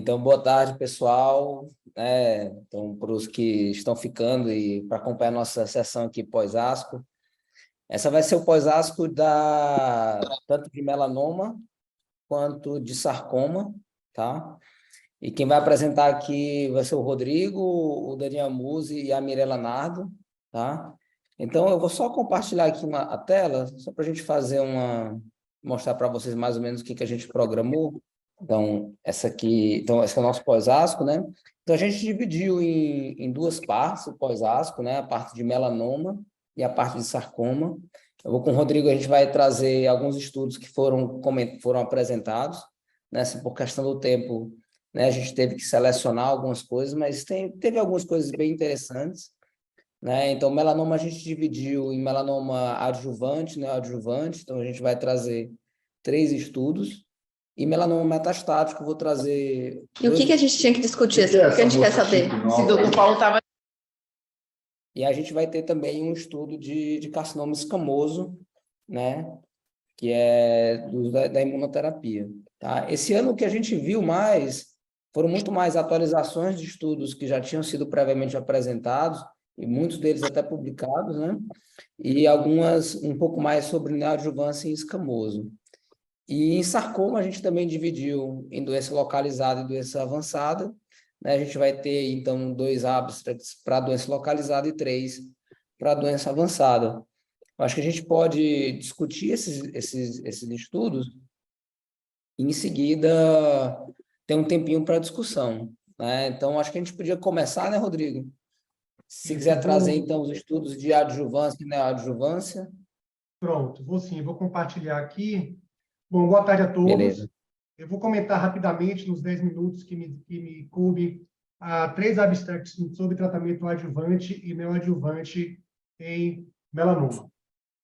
Então, boa tarde, pessoal. Então, para os que estão ficando e para acompanhar a nossa sessão aqui pós-ASCO. Essa vai ser o pós-ASCO tanto de melanoma quanto de sarcoma, tá? E quem vai apresentar aqui vai ser o Rodrigo, o Daniel Musi e a Mirela Nardo, tá? Então, eu vou só compartilhar aqui a tela, só para a gente fazer mostrar para vocês mais ou menos o que a gente programou. Então, esse é o nosso pós-ASCO, né? Então, a gente dividiu em duas partes o pós-ASCO, né? A parte de melanoma e a parte de sarcoma. Eu vou com o Rodrigo, a gente vai trazer alguns estudos que foram apresentados, né? Assim, por questão do tempo, né? A gente teve que selecionar algumas coisas, mas teve algumas coisas bem interessantes, né? Então, melanoma a gente dividiu em melanoma adjuvante, né? Adjuvante, então a gente vai trazer 3 estudos. E melanoma metastático, eu vou trazer... E o que a gente tinha que discutir? O que a gente quer saber? Se o doutor Paulo estava... E a gente vai ter também um estudo de carcinoma escamoso, né? Que é da imunoterapia. Tá? Esse ano o que a gente viu mais foram muito mais atualizações de estudos que já tinham sido previamente apresentados, e muitos deles até publicados, né? E algumas um pouco mais sobre neoadjuvância em escamoso. E em sarcoma, a gente também dividiu em doença localizada e doença avançada, né? A gente vai ter, então, 2 abstracts para doença localizada e 3 para doença avançada. Eu acho que a gente pode discutir esses estudos e, em seguida, ter um tempinho para discussão, né? Então, acho que a gente podia começar, né, Rodrigo? Se quiser trazer, então, os estudos de adjuvância e neoadjuvância. Pronto, vou compartilhar aqui. Bom, boa tarde a todos. Beleza. Eu vou comentar rapidamente, nos 10 minutos que me coube, 3 abstracts sobre tratamento adjuvante e neoadjuvante em melanoma.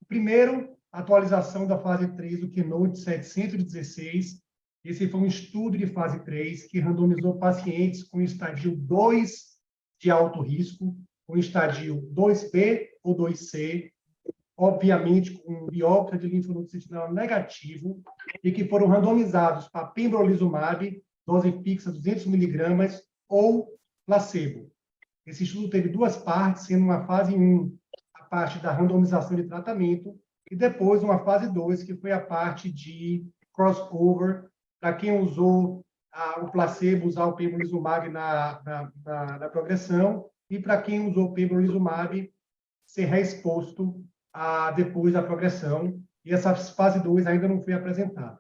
O primeiro, atualização da fase 3 do Keynote 716. Esse foi um estudo de fase 3 que randomizou pacientes com estadio 2 de alto risco, com estadio 2B ou 2C, obviamente com biópsia de linfonodo sentinela negativo, e que foram randomizados para pembrolizumab, dose fixa 200 miligramas, ou placebo. Esse estudo teve 2 partes, sendo uma fase 1, a parte da randomização de tratamento, e depois uma fase 2, que foi a parte de crossover, para quem usou o placebo, usar o pembrolizumab na progressão, e para quem usou o pembrolizumab, ser reexposto depois da progressão, e essa fase 2 ainda não foi apresentada.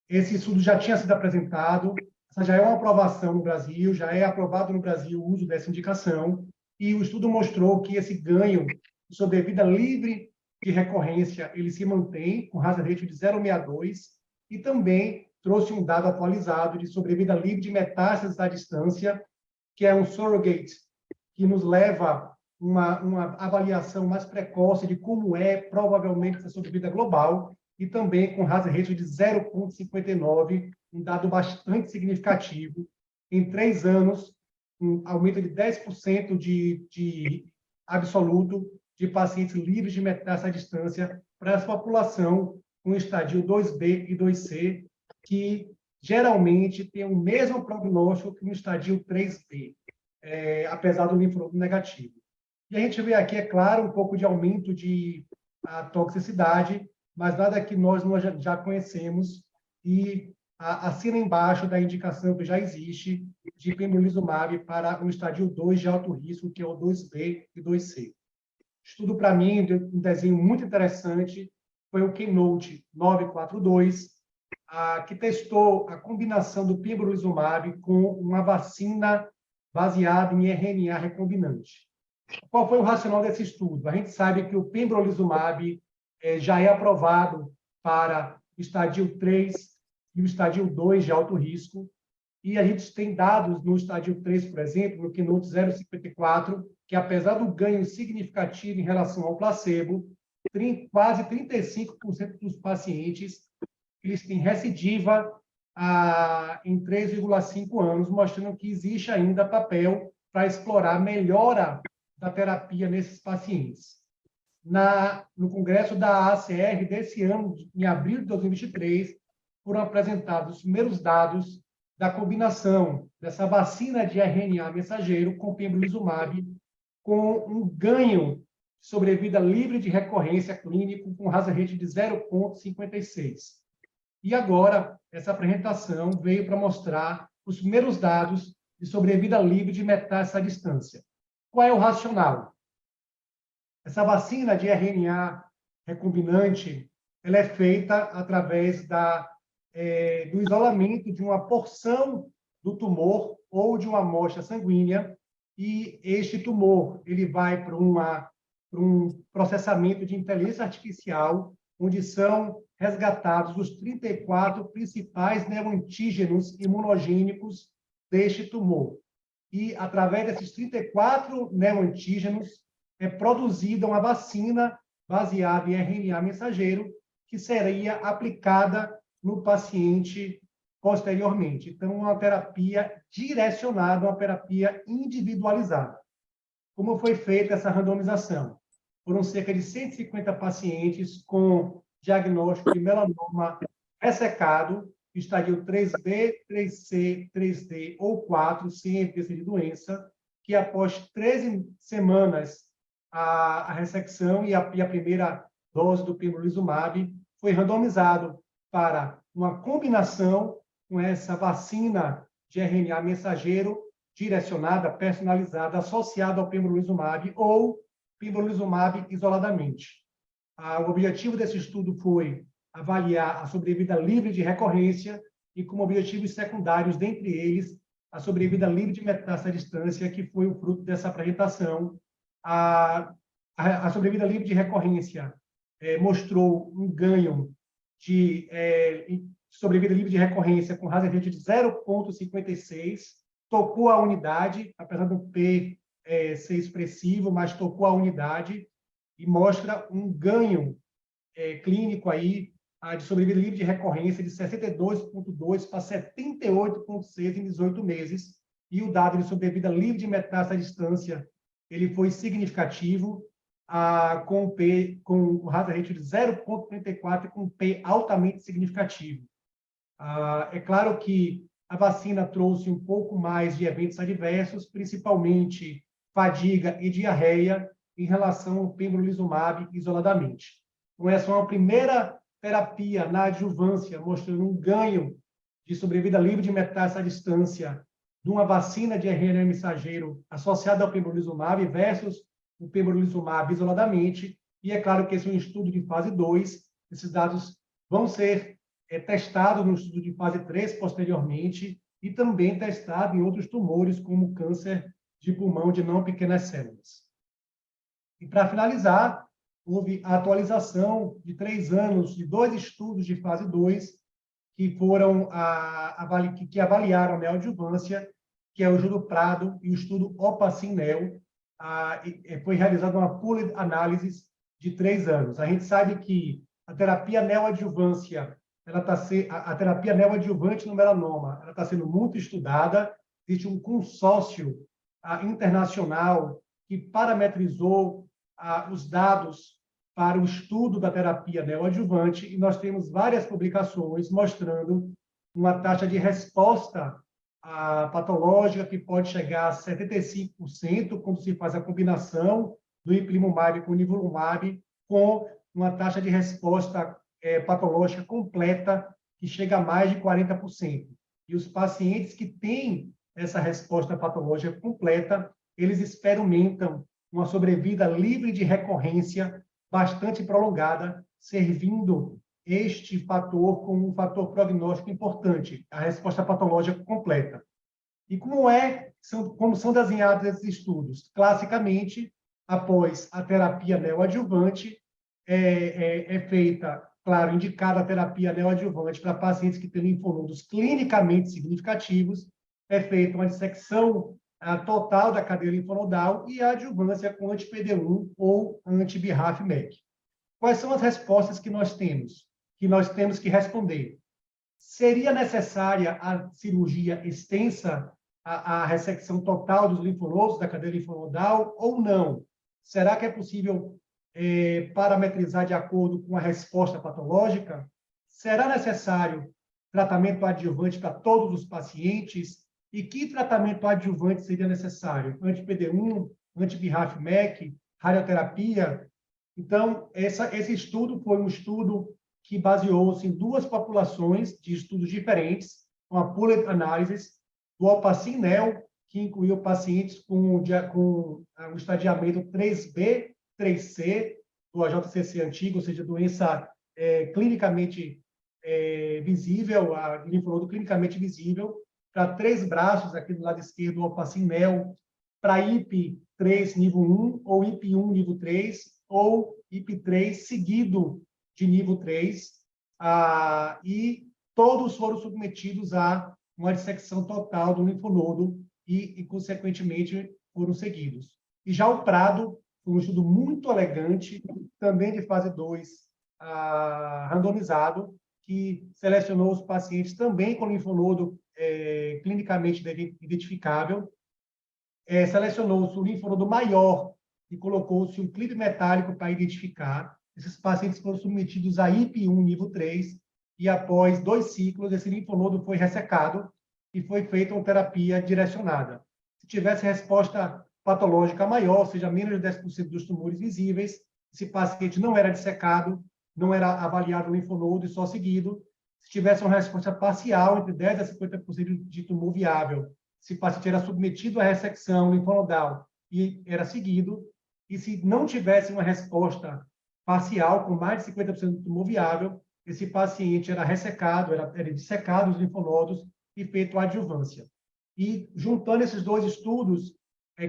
Esse estudo já tinha sido apresentado, essa já é uma aprovação no Brasil, já é aprovado no Brasil o uso dessa indicação, e o estudo mostrou que esse ganho de sobrevida livre de recorrência, ele se mantém com hazard ratio de 0,62, e também trouxe um dado atualizado de sobrevida livre de metástases à distância, que é um surrogate que nos leva uma avaliação mais precoce de como é provavelmente essa sobrevida global, e também com hazard ratio de 0,59, um dado bastante significativo. Em 3 anos, um aumento de 10% de absoluto de pacientes livres de metástase à distância para essa população com estadio 2B e 2C, que geralmente tem o mesmo prognóstico que no estadio 3B, apesar do linfonodo negativo. E a gente vê aqui, é claro, um pouco de aumento de toxicidade, mas nada que nós não já conhecemos, e assina embaixo da indicação que já existe de pembrolizumab para o estadio 2 de alto risco, que é o 2B e 2C. Estudo, para mim, um desenho muito interessante, foi o Keynote 942, que testou a combinação do pembrolizumab com uma vacina baseada em RNA recombinante. Qual foi o racional desse estudo? A gente sabe que o pembrolizumab já é aprovado para o estadio 3 e o estadio 2 de alto risco, e a gente tem dados no estadio 3, por exemplo, no Keynote 054, que apesar do ganho significativo em relação ao placebo, quase 35% dos pacientes eles têm recidiva em 3,5 anos, mostrando que existe ainda papel para explorar melhora da terapia nesses pacientes. No congresso da ACR desse ano, em abril de 2023, foram apresentados os primeiros dados da combinação dessa vacina de RNA mensageiro com pembrolizumab, com um ganho de sobrevida livre de recorrência clínico com hazard ratio de 0,56. E agora, essa apresentação veio para mostrar os primeiros dados de sobrevida livre de metástase à distância. Qual é o racional? Essa vacina de RNA recombinante, ela é feita através do isolamento de uma porção do tumor ou de uma amostra sanguínea, e este tumor ele vai para um processamento de inteligência artificial, onde são resgatados os 34 principais neoantígenos imunogênicos deste tumor. E, através desses 34 neoantígenos, é produzida uma vacina baseada em RNA mensageiro que seria aplicada no paciente posteriormente. Então, uma terapia direcionada, uma terapia individualizada. Como foi feita essa randomização? Foram cerca de 150 pacientes com diagnóstico de melanoma ressecado, estadio 3B, 3C, 3D ou 4, sem evidência de doença, que após 13 semanas a ressecção e a primeira dose do pembrolizumab foi randomizado para uma combinação com essa vacina de RNA mensageiro direcionada, personalizada, associada ao pembrolizumab ou pembrolizumab isoladamente. O objetivo desse estudo foi avaliar a sobrevida livre de recorrência e como objetivos secundários, dentre eles, a sobrevida livre de metástase à distância, que foi o fruto dessa apresentação. A sobrevida livre de recorrência mostrou um ganho de sobrevida livre de recorrência com hazard ratio de 0,56, tocou a unidade, apesar do P ser expressivo, mas tocou a unidade e mostra um ganho clínico aí de sobrevida livre de recorrência de 62,2 para 78,6 em 18 meses, e o dado de sobrevida livre de metástase à distância ele foi significativo, com o hazard ratio de 0,34 e com P altamente significativo. É claro que a vacina trouxe um pouco mais de eventos adversos, principalmente fadiga e diarreia, em relação ao pembrolizumab isoladamente. Então, essa é uma primeira terapia na adjuvância, mostrando um ganho de sobrevida livre de metástase à distância de uma vacina de RNA mensageiro associada ao pembrolizumab versus o pembrolizumab isoladamente. E é claro que esse é um estudo de fase 2, esses dados vão ser testados no estudo de fase 3 posteriormente e também testados em outros tumores, como câncer de pulmão de não pequenas células. E, para finalizar, houve a atualização de 3 anos de 2 estudos de fase 2 que foram que avaliaram a neoadjuvância, que é o estudo Prado e o estudo Opacin-Neo. Foi realizada uma pooled análise de 3 anos. A gente sabe que a terapia neoadjuvância, a terapia neoadjuvante no melanoma, ela está sendo muito estudada. Existe um consórcio internacional que parametrizou os dados para o estudo da terapia neoadjuvante, e nós temos várias publicações mostrando uma taxa de resposta patológica que pode chegar a 75% quando se faz a combinação do ipilimumab com nivolumab, com uma taxa de resposta patológica completa que chega a mais de 40%. E os pacientes que têm essa resposta patológica completa, eles experimentam uma sobrevida livre de recorrência bastante prolongada, servindo este fator como um fator prognóstico importante, a resposta patológica completa. E como são desenhados esses estudos? Classicamente, após a terapia neoadjuvante, é feita, claro, indicada a terapia neoadjuvante para pacientes que têm linfonodos clinicamente significativos, é feita uma dissecção total da cadeia linfonodal e a adjuvância com anti-PD-1 ou anti-BRAF/MEK. Quais são as respostas que nós temos? Que nós temos que responder. Seria necessária a cirurgia extensa, a ressecção total dos linfonodos da cadeia linfonodal ou não? Será que é possível parametrizar de acordo com a resposta patológica? Será necessário tratamento adjuvante para todos os pacientes e que tratamento adjuvante seria necessário? Anti-PD1, anti-BRAF/MEK, radioterapia? Então, esse estudo foi um estudo que baseou-se em duas populações de estudos diferentes, uma pooled analysis do Opacin-Nel, que incluiu pacientes com um estadiamento 3B, 3C, do AJCC antigo, ou seja, doença clinicamente visível, a linfonodo clinicamente visível, para 3 braços, aqui do lado esquerdo, o Opacin-Nel, para IP3 nível 1, ou IP1 nível 3, ou IP3 seguido de nível 3, e todos foram submetidos a uma dissecção total do linfonodo e consequentemente, foram seguidos. E já o Prado foi um estudo muito elegante, também de fase 2, randomizado, que selecionou os pacientes também com linfonodo clinicamente identificável, selecionou-se o linfonodo maior e colocou-se um clipe metálico para identificar. Esses pacientes foram submetidos a IP1 nível 3 e após 2 ciclos, esse linfonodo foi ressecado e foi feita uma terapia direcionada. Se tivesse resposta patológica maior, ou seja, menos de 10% dos tumores visíveis, esse paciente não era dissecado, não era avaliado o linfonodo e só seguido. Se tivesse uma resposta parcial, entre 10% a 50% de tumor viável, esse paciente era submetido à ressecção linfonodal e era seguido. E se não tivesse uma resposta parcial, com mais de 50% de tumor viável, esse paciente era ressecado, era dissecado os linfonodos e feito adjuvância. E juntando esses 2 estudos,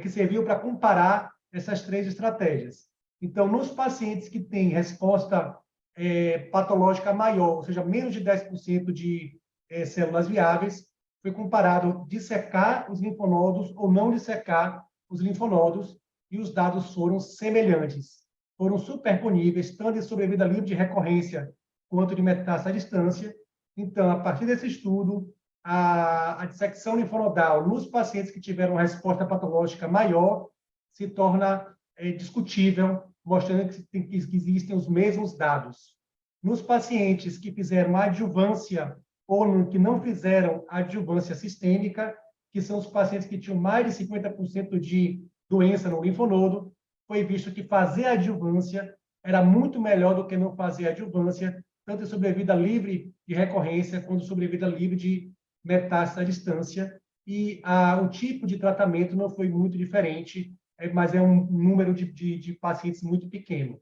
que serviu para comparar essas 3 estratégias. Então, nos pacientes que têm resposta patológica maior, ou seja, menos de 10% de células viáveis, foi comparado dissecar os linfonodos ou não dissecar os linfonodos, e os dados foram semelhantes. Foram superponíveis, tanto em sobrevida livre de recorrência quanto de metástase à distância. Então, a partir desse estudo, a dissecção linfonodal nos pacientes que tiveram resposta patológica maior se torna discutível, mostrando que existem os mesmos dados. Nos pacientes que fizeram adjuvância ou que não fizeram adjuvância sistêmica, que são os pacientes que tinham mais de 50% de doença no linfonodo, foi visto que fazer adjuvância era muito melhor do que não fazer adjuvância, tanto em sobrevida livre de recorrência, quanto em sobrevida livre de metástase à distância, e o tipo de tratamento não foi muito diferente, mas é um número de pacientes muito pequeno.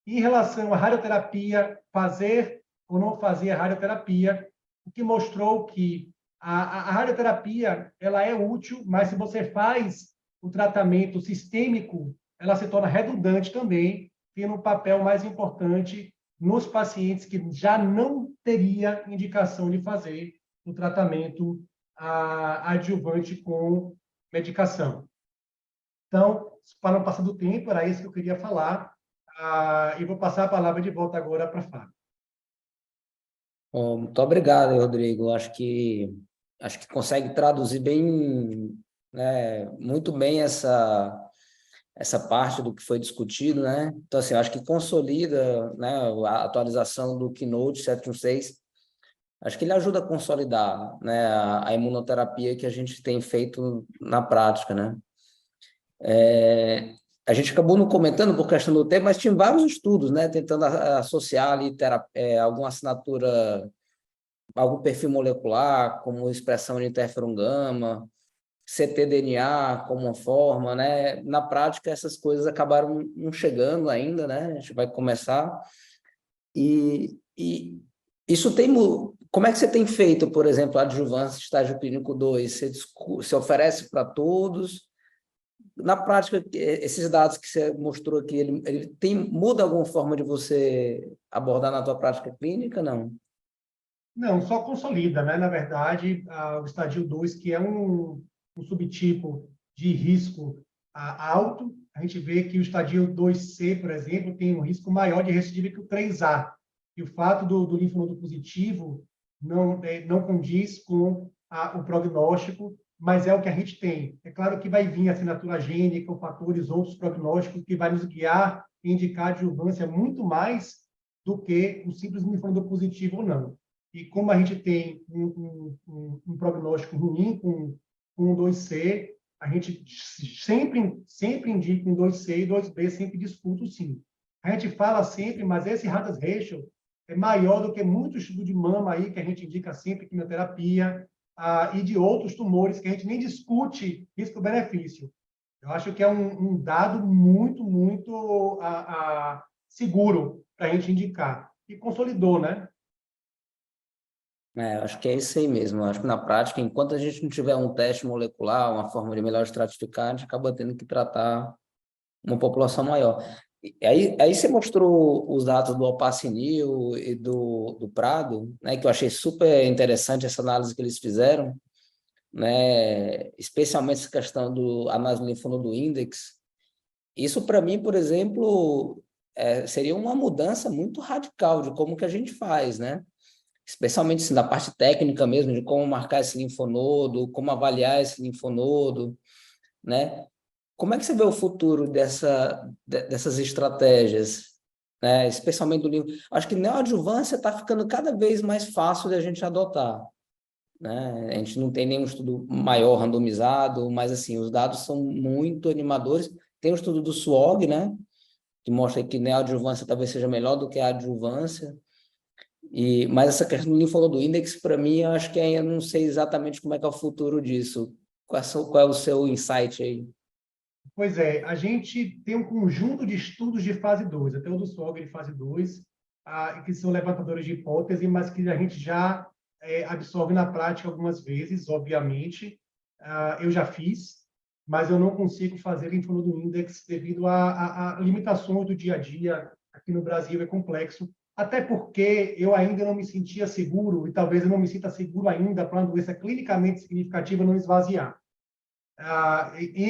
Em relação à radioterapia, fazer ou não fazer a radioterapia, o que mostrou que a radioterapia ela é útil, mas se você faz o tratamento sistêmico, ela se torna redundante também, tendo um papel mais importante nos pacientes que já não teria indicação de fazer o tratamento adjuvante com medicação. Então, para não passar do tempo, era isso que eu queria falar, e vou passar a palavra de volta agora para a Fábio. Bom, muito obrigado, Rodrigo. Acho que consegue traduzir bem, né, muito bem essa parte do que foi discutido, né? Então, assim, eu acho que consolida, né, a atualização do Keynote 716. Acho que ele ajuda a consolidar, né, a imunoterapia que a gente tem feito na prática, né? A gente acabou não comentando por questão do tempo, mas tinha vários estudos, né, tentando associar ali alguma assinatura, algum perfil molecular, como expressão de interferon gama, ctDNA como uma forma, né? Na prática, essas coisas acabaram não chegando ainda, né? A gente vai começar. E isso tem... Como é que você tem feito, por exemplo, a adjuvância estágio clínico 2? Você oferece para todos? Na prática, esses dados que você mostrou aqui, ele muda alguma forma de você abordar na tua prática clínica, não? Não, só consolida, né? Na verdade, o estágio 2, que é um subtipo de risco alto, a gente vê que o estágio 2C, por exemplo, tem um risco maior de recidiva que o 3A. E o fato do linfonodo positivo não condiz com o prognóstico, mas é o que a gente tem. É claro que vai vir a assinatura gênica, ou fatores, outros prognósticos, que vai nos guiar e indicar adjuvância muito mais do que o simples linfonodo positivo ou não. e como a gente tem um prognóstico ruim com um 2C, a gente sempre indica um 2C e 2B, sempre discuto sim. A gente fala sempre, mas esse hazard ratio é maior do que muito estudo de mama aí, que a gente indica sempre quimioterapia, e de outros tumores que a gente nem discute risco-benefício. Eu acho que é um dado muito seguro para a gente indicar. E consolidou, né? Acho que é isso aí mesmo. Eu acho que na prática, enquanto a gente não tiver um teste molecular, uma forma de melhor estratificar, a gente acaba tendo que tratar uma população maior. E aí você mostrou os dados do Opacinil e do Prado, né, que eu achei super interessante essa análise que eles fizeram, né, especialmente essa questão do análise linfonodo index. Isso, para mim, por exemplo, seria uma mudança muito radical de como que a gente faz, né? Especialmente assim, da parte técnica mesmo, de como marcar esse linfonodo, como avaliar esse linfonodo, né? Como é que você vê o futuro dessas estratégias, né? Especialmente do livro? Acho que neoadjuvância está ficando cada vez mais fácil de a gente adotar, né? A gente não tem nenhum estudo maior randomizado, mas assim, os dados são muito animadores. Tem o estudo do SWOG, né? Que mostra que neoadjuvância talvez seja melhor do que a adjuvância. Mas essa questão do linfonodo index, para mim, eu acho que ainda não sei exatamente como é que é o futuro disso. Qual é o seu insight aí? Pois é, a gente tem um conjunto de estudos de fase 2, até o do SOG de fase 2, que são levantadores de hipótese, mas que a gente já absorve na prática algumas vezes, obviamente. Eu já fiz, mas eu não consigo fazer linfonodo index devido a limitações do dia a dia. Aqui no Brasil é complexo, até porque eu ainda não me sentia seguro, e talvez eu não me sinta seguro ainda para uma doença clinicamente significativa não esvaziar.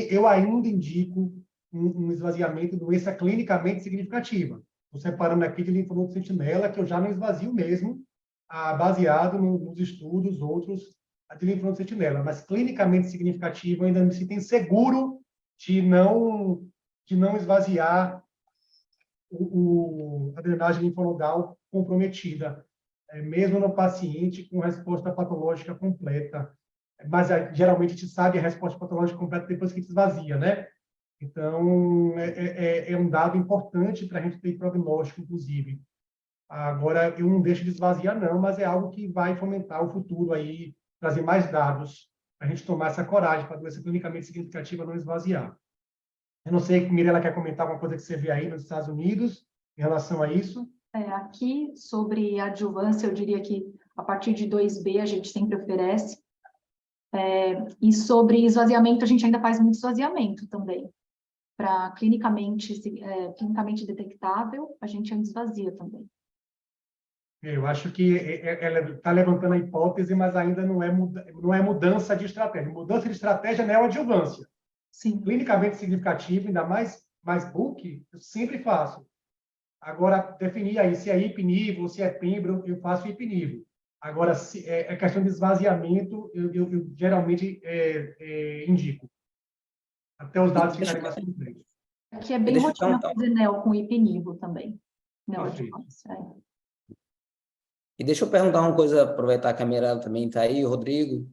Eu ainda indico um esvaziamento de doença clinicamente significativa. Estou separando aqui de linfonodo sentinela, que eu já não esvazio mesmo, baseado nos estudos outros de linfonodo sentinela. Mas clinicamente significativo, eu ainda me sinto inseguro de não esvaziar a drenagem linfonodal comprometida, mesmo no paciente com resposta patológica completa. Mas geralmente a gente sabe a resposta patológica completa depois que a gente esvazia, né? Então, é um dado importante para a gente ter prognóstico, inclusive. Agora, eu não deixo de esvaziar, não, mas é algo que vai fomentar o futuro aí, trazer mais dados para a gente tomar essa coragem para a doença clinicamente significativa não esvaziar. Eu não sei, Mirela, quer comentar alguma coisa que você vê aí nos Estados Unidos em relação a isso? Aqui, sobre adjuvância, eu diria que a partir de 2B a gente sempre oferece. E sobre esvaziamento, a gente ainda faz muito esvaziamento também. Para clinicamente detectável, a gente ainda esvazia também. Eu acho que ela está levantando a hipótese, mas ainda não é mudança de estratégia. Mudança de estratégia não é adjuvância. Sim. Clinicamente significativo, ainda mais book, eu sempre faço. Agora, definir aí se é hipnivo ou se é pembro, eu faço hipnivo. Agora, se é questão de esvaziamento, eu geralmente indico. Até os dados ficarem mais completos. Aqui é bem rotina fazer neo com hipnivo também. Neoadjuvância. E deixa eu perguntar uma coisa, aproveitar que a Mirella também está aí, o Rodrigo.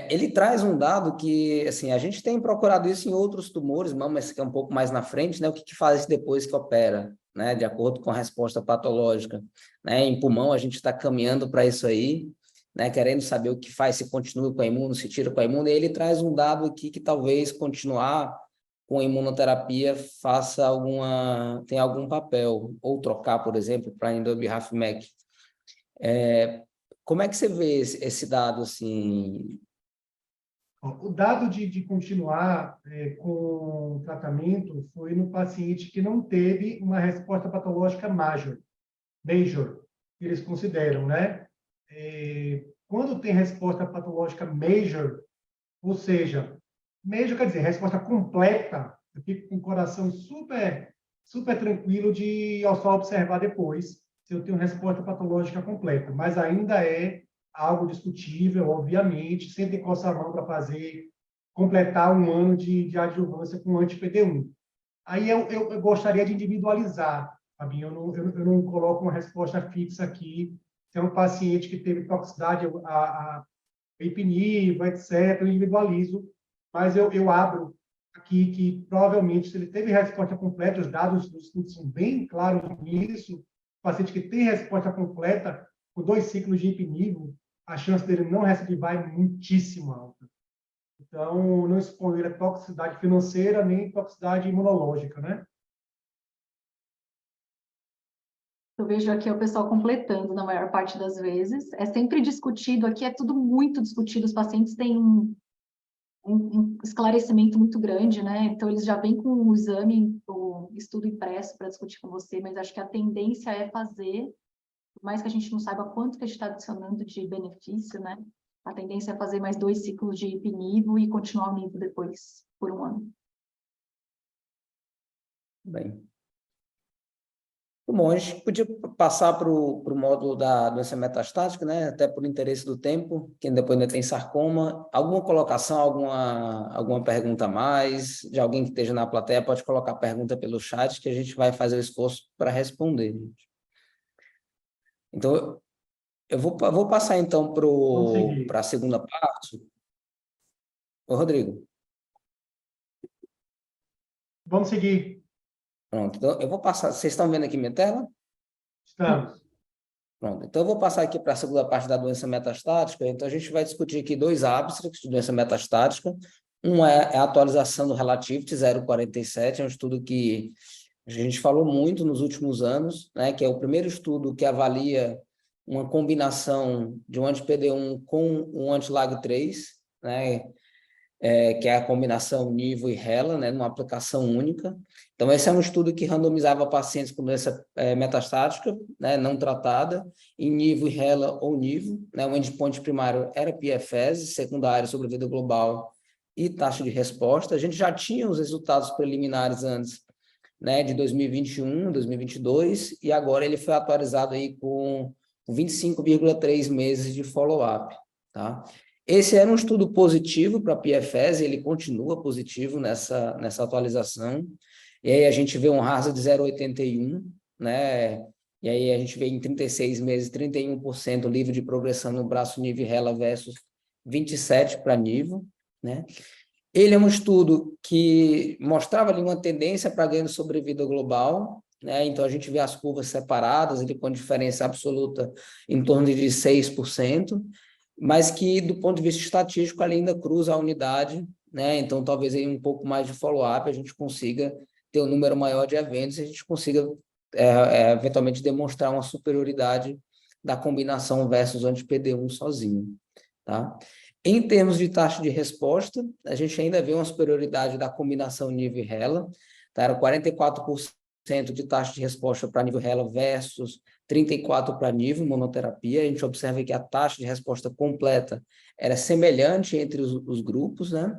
Ele traz um dado que, assim, a gente tem procurado isso em outros tumores, mas que é um pouco mais na frente, né? O que faz depois que opera, né? De acordo com a resposta patológica, né? Em pulmão, a gente está caminhando para isso aí, né? Querendo saber o que faz, se continua com a imuno, se tira com a imuno. E ele traz um dado aqui que talvez continuar com a imunoterapia tenha algum papel, ou trocar, por exemplo, para Indobi-Raf-MEK. Como é que você vê esse dado, assim? O dado de continuar com o tratamento foi no paciente que não teve uma resposta patológica major, que eles consideram, né? Quando tem resposta patológica major, ou seja, major quer dizer resposta completa, eu fico com o coração super tranquilo de só observar depois se eu tenho resposta patológica completa, mas ainda é algo discutível, obviamente, sempre coça a mão para completar um ano de adjuvância com anti-PD1. Aí eu gostaria de individualizar, Fabinho, eu não coloco uma resposta fixa aqui se é um paciente que teve toxicidade a ipinivo, etc., eu individualizo, mas eu abro aqui que provavelmente, se ele teve resposta completa, os dados dos estudos são bem claros nisso, o paciente que tem resposta completa, com 2 ciclos de ipinivo, a chance dele não recidivar é muitíssimo alta. Então, não expõe a toxicidade financeira nem toxicidade imunológica, né? Eu vejo aqui o pessoal completando na maior parte das vezes. É sempre discutido, aqui é tudo muito discutido, os pacientes têm um esclarecimento muito grande, né? Então, eles já vêm com o exame, o estudo impresso para discutir com você, mas acho que a tendência é fazer, por mais que a gente não saiba quanto que a gente está adicionando de benefício, né? A tendência é fazer mais 2 ciclos de ipinivo e continuar o nível depois, por 1 ano. Bem. Bom, a gente podia passar para o módulo da doença metastática, né? Até por interesse do tempo, quem depois ainda tem sarcoma. Alguma colocação, alguma pergunta a mais? De alguém que esteja na plateia, pode colocar pergunta pelo chat, que a gente vai fazer o esforço para responder. Então, eu vou passar então para a segunda parte. Ô, Rodrigo. Vamos seguir. Pronto, então eu vou passar. Vocês estão vendo aqui minha tela? Estamos. Pronto, então eu vou passar aqui para a segunda parte da doença metastática. Então a gente vai discutir aqui 2 abstracts de doença metastática. Um é a atualização do Relativity 047, é um estudo que a gente falou muito nos últimos anos, né, que é o primeiro estudo que avalia uma combinação de um anti-PD1 com um anti-LAG3, né, que é a combinação nivo e rela, né, numa aplicação única. Então, esse é um estudo que randomizava pacientes com doença metastática, né, não tratada, em nivo e rela ou nivo, né, o endpoint primário era PFS, secundário, sobrevida global e taxa de resposta. A gente já tinha os resultados preliminares antes, né, de 2021, 2022, e agora ele foi atualizado aí com 25,3 meses de follow-up, tá? Esse era um estudo positivo para a PFS, ele continua positivo nessa atualização, e aí a gente vê um RASA de 0,81, né? E aí a gente vê em 36 meses 31% livre de progressão no braço nivo e rela versus 27% para nivo, né? Ele é um estudo que mostrava ali uma tendência para ganho de sobrevida global, né? Então a gente vê as curvas separadas, ele com diferença absoluta em torno de 6%, mas que, do ponto de vista estatístico, ela ainda cruza a unidade, né? Então, talvez aí um pouco mais de follow-up a gente consiga ter um número maior de eventos e a gente consiga, eventualmente, demonstrar uma superioridade da combinação versus anti-PD1 sozinho, tá? Em termos de taxa de resposta, a gente ainda vê uma superioridade da combinação nível e rela, tá? Era 44% de taxa de resposta para nível rela versus 34% para nível monoterapia. A gente observa que a taxa de resposta completa era semelhante entre os grupos, né?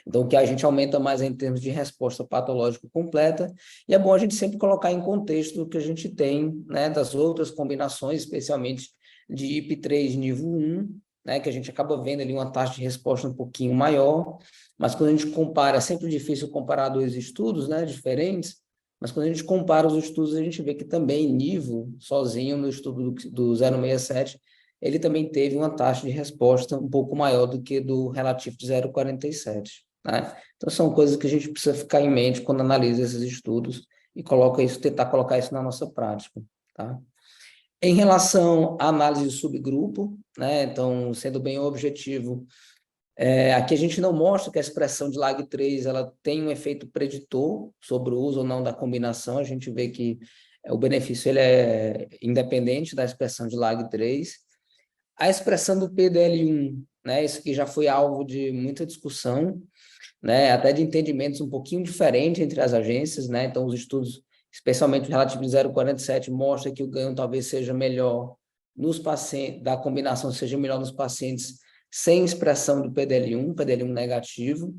Então, o que a gente aumenta mais é em termos de resposta patológica completa, e é bom a gente sempre colocar em contexto o que a gente tem, né, das outras combinações, especialmente de IP3 nível 1, né, que a gente acaba vendo ali uma taxa de resposta um pouquinho maior, mas quando a gente compara, é sempre difícil comparar 2 estudos, né, diferentes, mas quando a gente compara os estudos, a gente vê que também nível, sozinho, no estudo do 067, ele também teve uma taxa de resposta um pouco maior do que do relativo de 0,47. Né? Então, são coisas que a gente precisa ficar em mente quando analisa esses estudos e tentar colocar isso na nossa prática. Tá? Em relação à análise de subgrupo, né? Então, sendo bem objetivo, aqui a gente não mostra que a expressão de LAG3 ela tem um efeito preditor sobre o uso ou não da combinação, a gente vê que o benefício ele é independente da expressão de LAG3. A expressão do PDL1, né? Isso aqui já foi alvo de muita discussão, né, até de entendimentos um pouquinho diferentes entre as agências, né? Então, os estudos, especialmente o relativo de 0,47, mostra que o ganho talvez seja melhor nos pacientes, da combinação seja melhor nos pacientes sem expressão do PDL1 negativo,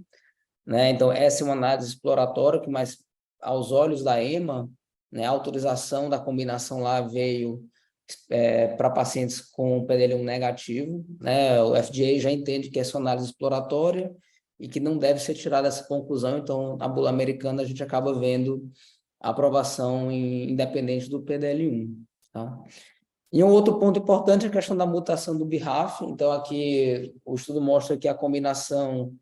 né? Então, essa é uma análise exploratória que, mais aos olhos da EMA, né, a autorização da combinação lá veio para pacientes com PDL1 negativo, né? O FDA já entende que essa é uma análise exploratória e que não deve ser tirada essa conclusão, então, na bula americana, a gente acaba vendo a aprovação independente do PDL1, tá? E um outro ponto importante é a questão da mutação do BRAF. Então, aqui o estudo mostra que a combinação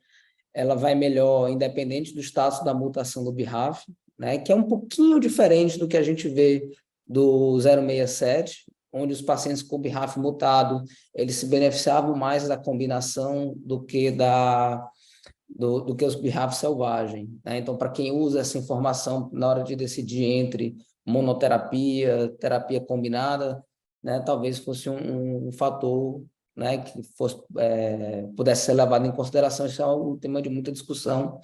ela vai melhor independente do status da mutação do BRAF, né, que é um pouquinho diferente do que a gente vê do 067, onde os pacientes com BRAF mutado, eles se beneficiavam mais da combinação do que do que os BRAF selvagem, né? Então, para quem usa essa informação na hora de decidir entre monoterapia, terapia combinada, né, talvez fosse um fator, né, que pudesse ser levado em consideração. Isso é um tema de muita discussão,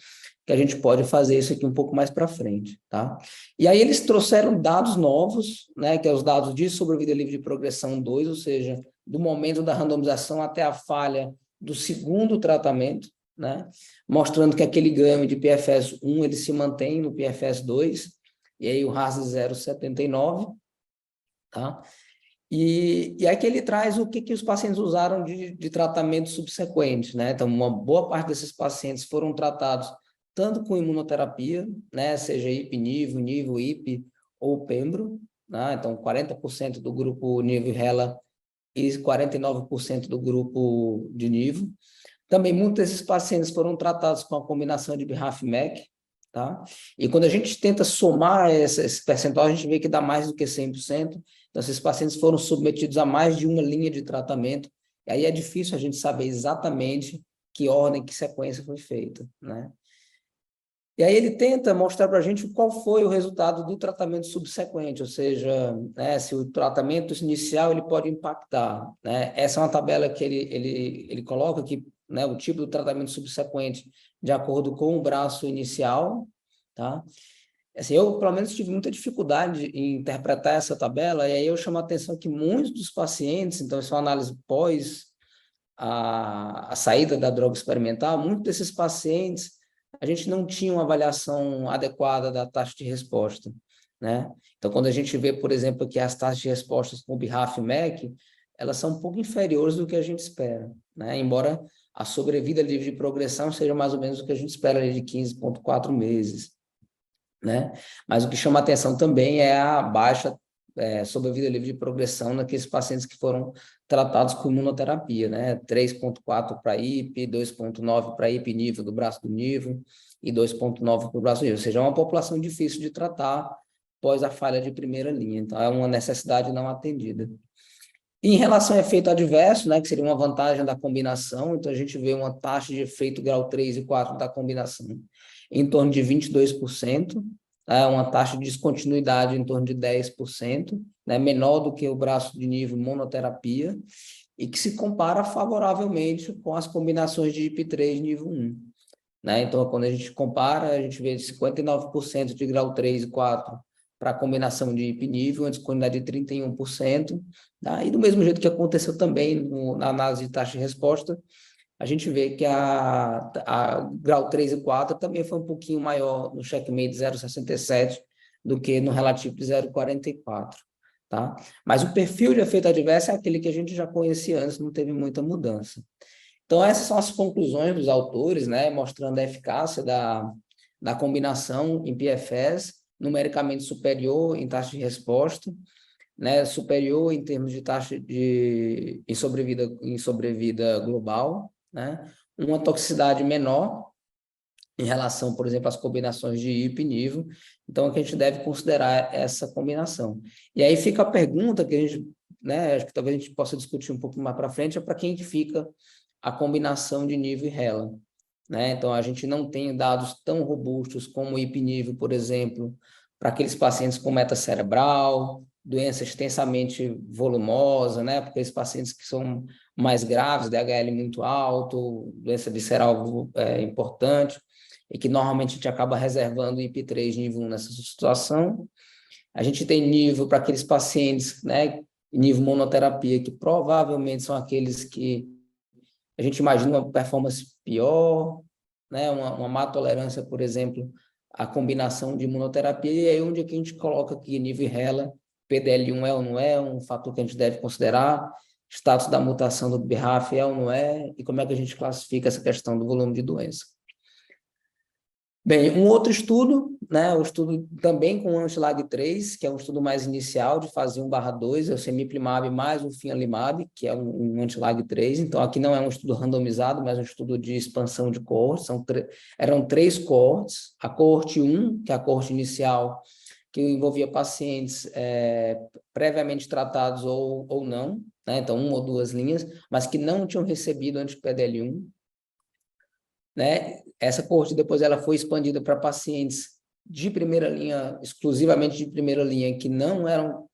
que a gente pode fazer isso aqui um pouco mais para frente, tá? E aí eles trouxeram dados novos, né, que é os dados de sobrevida livre de progressão 2, ou seja, do momento da randomização até a falha do segundo tratamento, né, mostrando que aquele ganho de PFS 1 ele se mantém no PFS 2, e aí o RAS 0,79, tá? E aqui ele traz o que os pacientes usaram de tratamento subsequente, né? Então, uma boa parte desses pacientes foram tratados tanto com imunoterapia, né? Seja IP-Nivo, Nivo, IP ou Pembro, né? Então, 40% do grupo Nivo e Rela e 49% do grupo de Nivo. Também muitos desses pacientes foram tratados com a combinação de BRAF/MEK, tá? E quando a gente tenta somar esse percentual, a gente vê que dá mais do que 100%. Então, esses pacientes foram submetidos a mais de uma linha de tratamento, e aí é difícil a gente saber exatamente que ordem, que sequência foi feita, né? E aí ele tenta mostrar para a gente qual foi o resultado do tratamento subsequente, ou seja, né, se o tratamento inicial ele pode impactar, né? Essa é uma tabela que ele coloca que, né, o tipo do tratamento subsequente de acordo com o braço inicial, tá? Assim, eu, pelo menos, tive muita dificuldade em interpretar essa tabela, e aí eu chamo a atenção que muitos dos pacientes, então, isso é uma análise pós a saída da droga experimental, muitos desses pacientes, a gente não tinha uma avaliação adequada da taxa de resposta, né? Então, quando a gente vê, por exemplo, que as taxas de respostas com o BRAF/MEK, elas são um pouco inferiores do que a gente espera, né? Embora a sobrevida livre de progressão seja mais ou menos o que a gente espera ali de 15,4 meses, né? Mas o que chama atenção também é a baixa sobrevida livre de progressão naqueles pacientes que foram tratados com imunoterapia, né? 3,4 para IP, 2,9 para IP nível do braço do nível e 2,9 para o braço do nível, ou seja, é uma população difícil de tratar após a falha de primeira linha, então é uma necessidade não atendida. Em relação ao efeito adverso, né, que seria uma vantagem da combinação, então a gente vê uma taxa de efeito grau 3 e 4 da combinação em torno de 22%, uma taxa de descontinuidade em torno de 10%, né, menor do que o braço de nível monoterapia, e que se compara favoravelmente com as combinações de IP3 nível 1. Né? Então, quando a gente compara, a gente vê 59% de grau 3 e 4 para a combinação de IP nível, uma descontinuidade de 31%, tá? E do mesmo jeito que aconteceu também na análise de taxa de resposta, a gente vê que a grau 3 e 4 também foi um pouquinho maior no checkmate 0,67 do que no relativo de 0,44, tá? Mas o perfil de efeito adverso é aquele que a gente já conhecia antes, não teve muita mudança. Então, essas são as conclusões dos autores, né, mostrando a eficácia da combinação em PFS, numericamente superior em taxa de resposta, né, superior em termos de taxa em sobrevida global, né, uma toxicidade menor em relação, por exemplo, às combinações de IP e nível. Então, que a gente deve considerar essa combinação. E aí fica a pergunta que a gente, né, acho que talvez a gente possa discutir um pouco mais para frente, é para quem que fica a combinação de nível e rela, né? Então, a gente não tem dados tão robustos como o IP-nível, por exemplo, para aqueles pacientes com meta cerebral, doença extensamente volumosa, né? Para aqueles pacientes que são mais graves, DHL muito alto, doença visceral importante, e que normalmente a gente acaba reservando o IP3 nível 1 nessa situação. A gente tem nível para aqueles pacientes, né? Nível monoterapia, que provavelmente são aqueles que a gente imagina uma performance pior, né? Uma má tolerância, por exemplo, à combinação de imunoterapia, e aí onde é que a gente coloca aqui nível RELA, PDL1 é ou não é um fator que a gente deve considerar, status da mutação do BRAF é ou não é, e como é que a gente classifica essa questão do volume de doença. Bem, um outro estudo, né, o estudo também com o anti-LAG3, que é um estudo mais inicial de fase 1/2, é o semiplimab mais o finalizumab, que é um anti-LAG3. Então, aqui não é um estudo randomizado, mas um estudo de expansão de coortes. Eram 3 coortes. A coorte 1, que é a coorte inicial, que envolvia pacientes previamente tratados ou não, né? Então, 1 ou 2 linhas, mas que não tinham recebido anti-PDL1, né? Essa coorte depois ela foi expandida para pacientes de primeira linha, exclusivamente de primeira linha, que não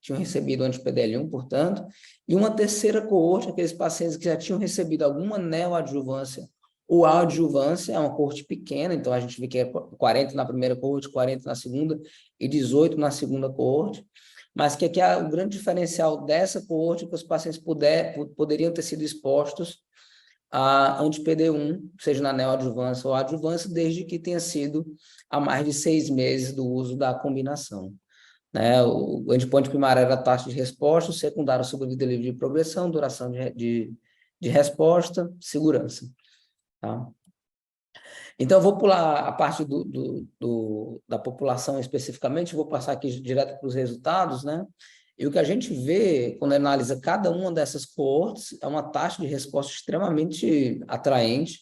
tinham recebido anti-PDL1, portanto, e uma terceira coorte, aqueles pacientes que já tinham recebido alguma neoadjuvância ou adjuvância, é uma coorte pequena, então a gente vê que é 40 na primeira coorte, 40 na segunda e 18 na segunda coorte, mas que aqui é o grande diferencial dessa coorte, que os pacientes poderiam ter sido expostos a anti-PD1, seja na neoadjuvância ou adjuvância, desde que tenha sido há mais de 6 meses do uso da combinação. Né? O endpoint primário era a taxa de resposta, o secundário sobrevida livre de progressão, duração de resposta, segurança. Tá? Então, eu vou pular a parte da população especificamente, vou passar aqui direto para os resultados, né? E o que a gente vê, quando analisa cada uma dessas coortes, é uma taxa de resposta extremamente atraente,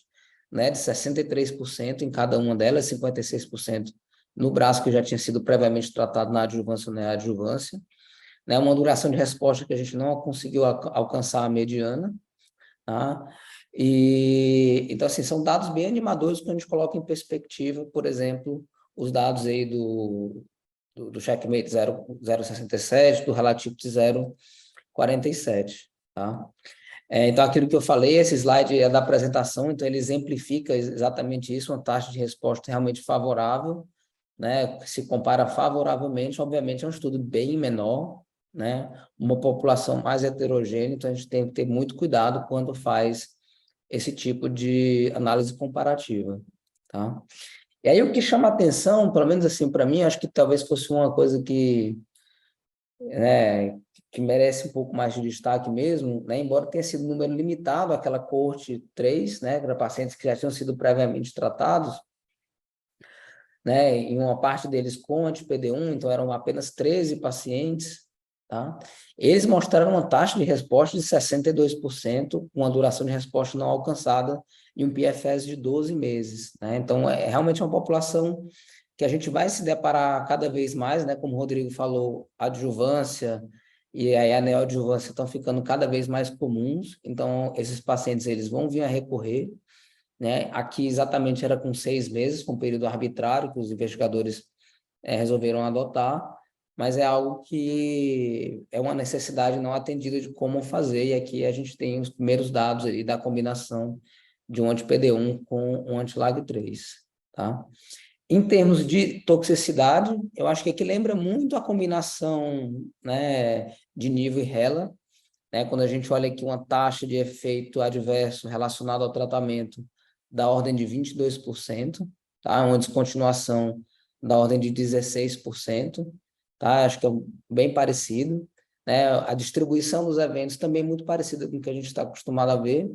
né? De 63% em cada uma delas, 56% no braço que já tinha sido previamente tratado na adjuvância ou na adjuvância, né? Uma duração de resposta que a gente não conseguiu alcançar a mediana, tá? Então, assim, são dados bem animadores quando a gente coloca em perspectiva, por exemplo, os dados aí do Checkmate 0,67, do Relativity 0,47, tá? Então, aquilo que eu falei, esse slide é da apresentação, então ele exemplifica exatamente isso, uma taxa de resposta realmente favorável, né? Se compara favoravelmente, obviamente é um estudo bem menor, né? Uma população mais heterogênea, então a gente tem que ter muito cuidado quando faz esse tipo de análise comparativa, tá? E aí o que chama atenção, pelo menos assim para mim, acho que talvez fosse uma coisa que, né, que merece um pouco mais de destaque mesmo, né, embora tenha sido um número limitado, aquela coorte 3, né, para pacientes que já tinham sido previamente tratados, né, em uma parte deles com anti-PD1, então eram apenas 13 pacientes, tá? Eles mostraram uma taxa de resposta de 62%, uma duração de resposta não alcançada e um PFS de 12 meses, né? Então, é realmente uma população que a gente vai se deparar cada vez mais, né? Como o Rodrigo falou, adjuvância e aí a neoadjuvância estão ficando cada vez mais comuns, então esses pacientes eles vão vir a recorrer, né? Aqui exatamente era com 6 meses, com período arbitrário, que os investigadores resolveram adotar, mas é algo que é uma necessidade não atendida de como fazer, e aqui a gente tem os primeiros dados aí da combinação de um anti-PD1 com um anti-LAG3, tá? Em termos de toxicidade, eu acho que aqui lembra muito a combinação, né, de nível e RELA, né? Quando a gente olha aqui uma taxa de efeito adverso relacionado ao tratamento da ordem de 22%, tá? Uma descontinuação da ordem de 16%, tá? Acho que é bem parecido, né? A distribuição dos eventos também é muito parecida com o que a gente está acostumado a ver,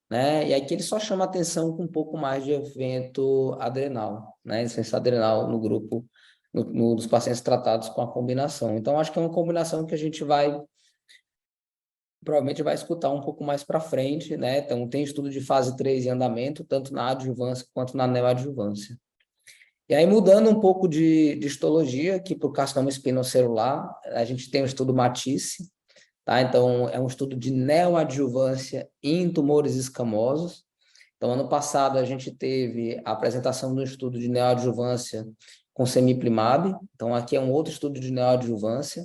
né? E aqui ele só chama atenção com um pouco mais de evento adrenal, né? Insuficiência adrenal no grupo, dos pacientes tratados com a combinação. Então, acho que é uma combinação que a gente provavelmente vai escutar um pouco mais para frente, né? Então, tem estudo de fase 3 em andamento, tanto na adjuvância quanto na neoadjuvância. E aí, mudando um pouco de histologia, que para o carcinoma espinocelular, a gente tem o estudo Matisse, tá? Então, é um estudo de neoadjuvância em tumores escamosos. Então, ano passado, a gente teve a apresentação do estudo de neoadjuvância com semiplimab. Então, aqui é um outro estudo de neoadjuvância.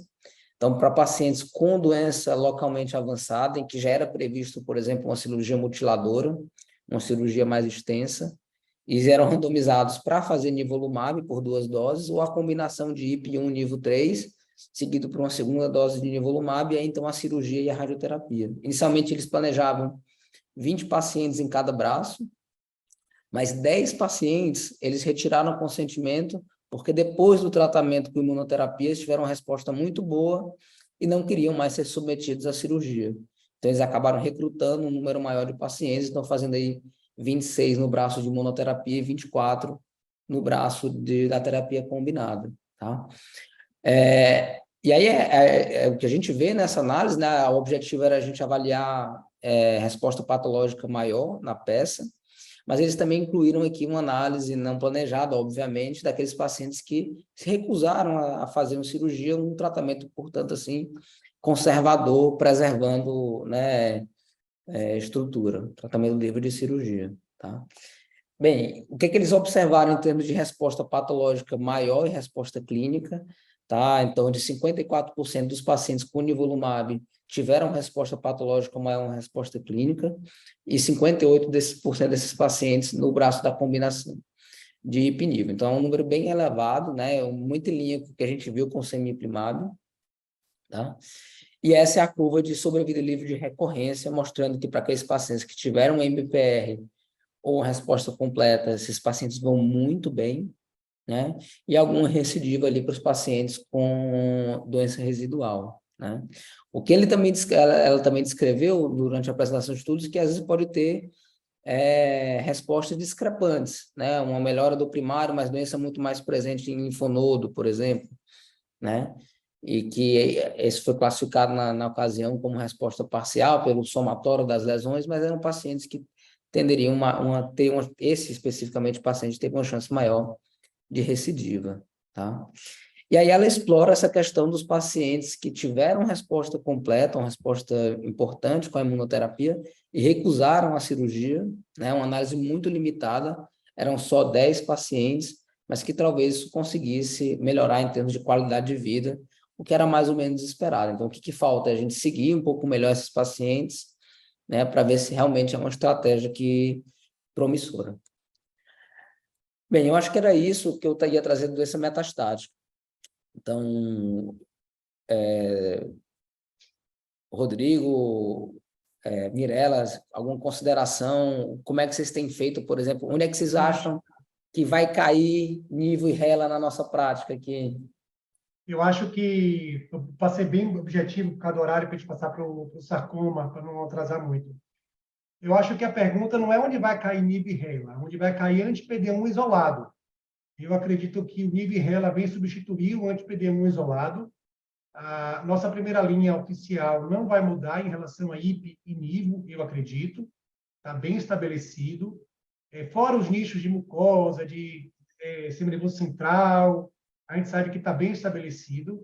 Então, para pacientes com doença localmente avançada, em que já era previsto, por exemplo, uma cirurgia mutiladora, uma cirurgia mais extensa, e eram randomizados para fazer nivolumab por 2 doses, ou a combinação de IP1 nível 3, seguido por uma segunda dose de nivolumab, e aí então a cirurgia e a radioterapia. Inicialmente, eles planejavam 20 pacientes em cada braço, mas 10 pacientes, eles retiraram o consentimento, porque depois do tratamento com imunoterapia, eles tiveram uma resposta muito boa e não queriam mais ser submetidos à cirurgia. Então, eles acabaram recrutando um número maior de pacientes, estão fazendo aí 26 no braço de imunoterapia e 24 no braço da terapia combinada, tá? E aí o que a gente vê nessa análise, né? O objetivo era a gente avaliar resposta patológica maior na peça, mas eles também incluíram aqui uma análise não planejada, obviamente, daqueles pacientes que se recusaram a fazer uma cirurgia, um tratamento, portanto, assim, conservador, preservando, né, estrutura, tratamento livre de cirurgia, tá? Bem, o que eles observaram em termos de resposta patológica maior e resposta clínica, tá? Então, de 54% dos pacientes com nivolumab tiveram resposta patológica maior e resposta clínica, e 58% desses pacientes no braço da combinação de ipinivo. Então, é um número bem elevado, né? Muito em linha com o que a gente viu com o semiplimab, tá? E essa é a curva de sobrevida livre de recorrência, mostrando que para aqueles pacientes que tiveram MPR ou resposta completa, esses pacientes vão muito bem, né? E alguma recidiva ali para os pacientes com doença residual, né? O que ela também descreveu durante a apresentação de estudos que às vezes pode ter respostas discrepantes, né? Uma melhora do primário, mas doença muito mais presente em linfonodo, por exemplo, né? E que esse foi classificado na ocasião como resposta parcial pelo somatório das lesões, mas eram pacientes que tenderiam esse especificamente paciente teve uma chance maior de recidiva, tá? E aí ela explora essa questão dos pacientes que tiveram resposta completa, uma resposta importante com a imunoterapia e recusaram a cirurgia, né? Uma análise muito limitada, eram só 10 pacientes, mas que talvez isso conseguisse melhorar em termos de qualidade de vida, o que era mais ou menos esperado. Então, o que falta é a gente seguir um pouco melhor esses pacientes, né, para ver se realmente é uma estratégia promissora. Bem, eu acho que era isso que eu estaria trazendo doença metastática. Então, Rodrigo, Mirela, alguma consideração? Como é que vocês têm feito, por exemplo? Onde é que vocês acham que vai cair nível e rela na nossa prática aqui? Eu acho que, para ser bem objetivo, por causa do horário, para a gente passar para o sarcoma, para não atrasar muito. Eu acho que a pergunta não é onde vai cair NIB e RELA, onde vai cair anti-PD1 isolado. Eu acredito que o NIB e RELA vem substituir o anti-PD1 isolado. A nossa primeira linha oficial não vai mudar em relação a IP e NIVO, eu acredito. Está bem estabelecido. Fora os nichos de mucosa, de sistema nervoso central, a gente sabe que está bem estabelecido.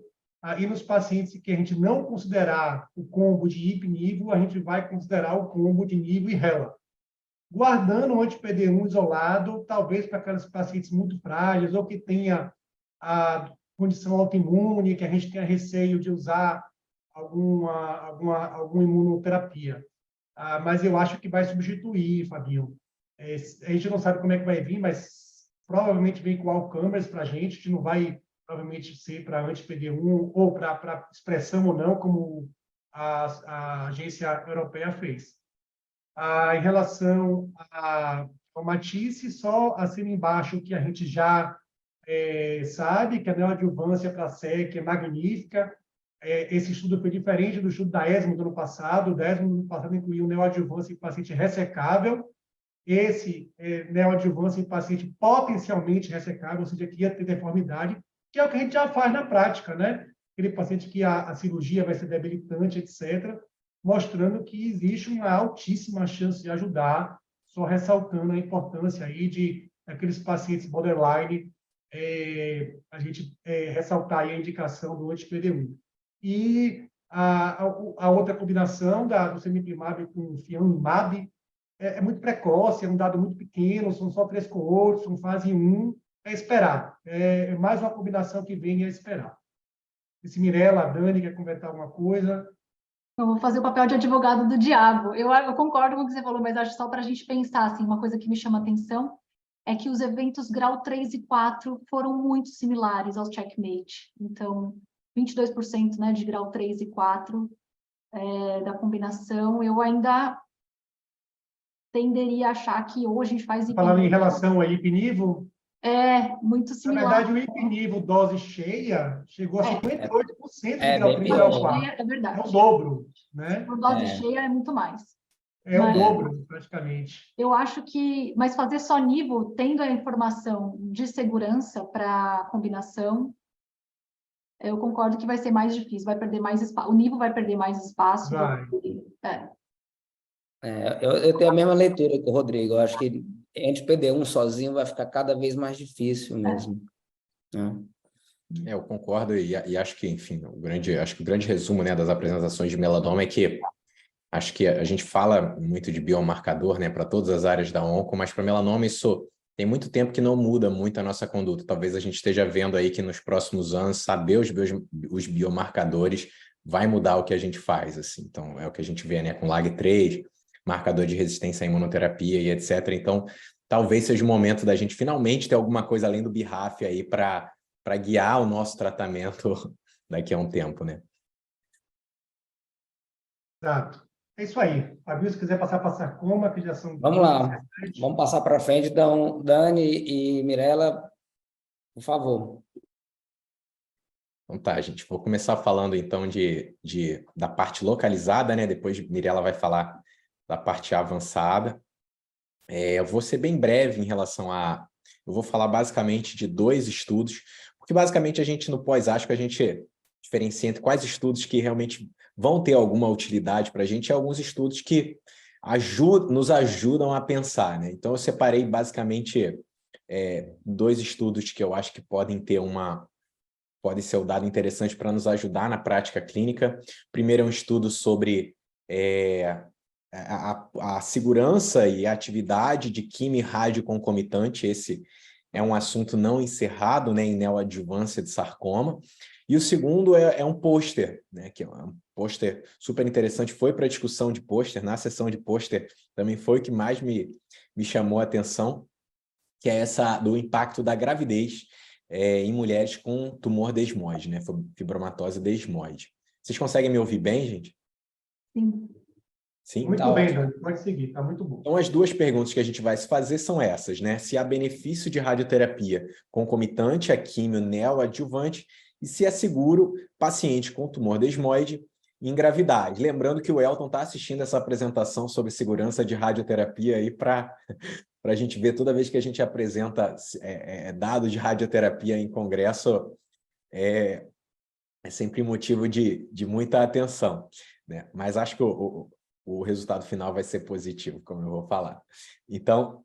E nos pacientes que a gente não considerar o combo de IP e NIVO, a gente vai considerar o combo de NIVO e RELA. Guardando o anti-PD1 isolado, talvez para aqueles pacientes muito frágeis ou que tenha a condição autoimune, que a gente tenha receio de usar alguma imunoterapia. Mas eu acho que vai substituir, Fabinho. A gente não sabe como é que vai vir, mas provavelmente vem com Alzheimer's para a gente não vai provavelmente ser para anti-PD1 ou para expressão ou não, como a agência europeia fez. Em relação ao Matisse, só assim embaixo que a gente já sabe, que a neoadjuvância para a SEC é magnífica. Esse estudo foi diferente do estudo da ESMO do ano passado. O ESMO do ano passado incluiu neoadjuvância em paciente ressecável. Esse neoadjuvância em paciente potencialmente ressecável, ou seja, que ia ter deformidade, que é o que a gente já faz na prática, né? Aquele paciente que a cirurgia vai ser debilitante, etc., mostrando que existe uma altíssima chance de ajudar, só ressaltando a importância aí de aqueles pacientes borderline, a gente ressaltar aí a indicação do anti-PD1. E a outra combinação do semiplimab com fianlimab é muito precoce, é um dado muito pequeno, são só 3 coortes, são fase 1, é esperar. É mais uma combinação que vem a esperar. Se Mirela, a Dani quer comentar alguma coisa? Eu vou fazer o papel de advogado do diabo. Eu concordo com o que você falou, mas acho só para a gente pensar, assim, uma coisa que me chama a atenção é que os eventos grau 3 e 4 foram muito similares aos checkmate. Então, 22%, né, de grau 3 e 4 da combinação. Eu ainda tenderia a achar que ou a gente faz... Falando em relação a IP-NIVO, muito similar. Na verdade, o IP-NIVO dose cheia chegou a 58% de grau 3 e grau 4. É verdade. É o dobro, né? Por dose cheia é muito mais. É o dobro, praticamente. Eu acho que, mas fazer só nível, tendo a informação de segurança para combinação, eu concordo que vai ser mais difícil, vai perder mais espaço, o nível vai perder mais espaço. Vai. Eu tenho a mesma leitura que o Rodrigo. Eu acho que a gente perder um sozinho vai ficar cada vez mais difícil mesmo. Né? Eu concordo e acho que, enfim, acho que o grande resumo, né, das apresentações de melanoma é que acho que a gente fala muito de biomarcador, né, para todas as áreas da onco, mas para melanoma isso tem muito tempo que não muda muito a nossa conduta. Talvez a gente esteja vendo aí que nos próximos anos saber os biomarcadores vai mudar o que a gente faz, assim. Então, é o que a gente vê, né, com LAG3, marcador de resistência à imunoterapia e etc. Então, talvez seja o momento da gente finalmente ter alguma coisa além do BRAF aí para guiar o nosso tratamento daqui a um tempo, né? Exato. É isso aí. Fabio, se quiser passar para sarcoma, que já são... Vamos lá, vamos passar para frente. Então, Dani e Mirella, por favor. Então tá, gente, vou começar falando então da parte localizada, né? Depois Mirella vai falar da parte avançada. Eu vou ser bem breve em relação a... Eu vou falar basicamente de 2 estudos, porque basicamente a gente no pós-ASCO a gente diferencia entre quais estudos que realmente vão ter alguma utilidade para a gente e alguns estudos que nos ajudam a pensar, né? Então eu separei basicamente 2 estudos que eu acho que podem ser um dado interessante para nos ajudar na prática clínica. Primeiro é um estudo sobre a segurança e a atividade de quimio rádio concomitante. Esse é um assunto não encerrado, né, em neoadjuvância de sarcoma. E o segundo é um pôster, né, que é um pôster super interessante, foi para a discussão de pôster, na sessão de pôster também foi o que mais me chamou a atenção, que é essa do impacto da gravidez em mulheres com tumor desmoide, né, fibromatose desmoide. Vocês conseguem me ouvir bem, gente? Sim. Sim? Muito Tá bem, ótimo. Dani. Pode seguir, está muito bom. Então, as 2 perguntas que a gente vai se fazer são essas, né? Se há benefício de radioterapia concomitante a químio neoadjuvante e se é seguro paciente com tumor desmoide em gravidade. Lembrando que o Elton está assistindo essa apresentação sobre segurança de radioterapia aí para a gente ver toda vez que a gente apresenta dados de radioterapia em congresso, é sempre motivo de muita atenção, né? Mas acho que o resultado final vai ser positivo, como eu vou falar. Então,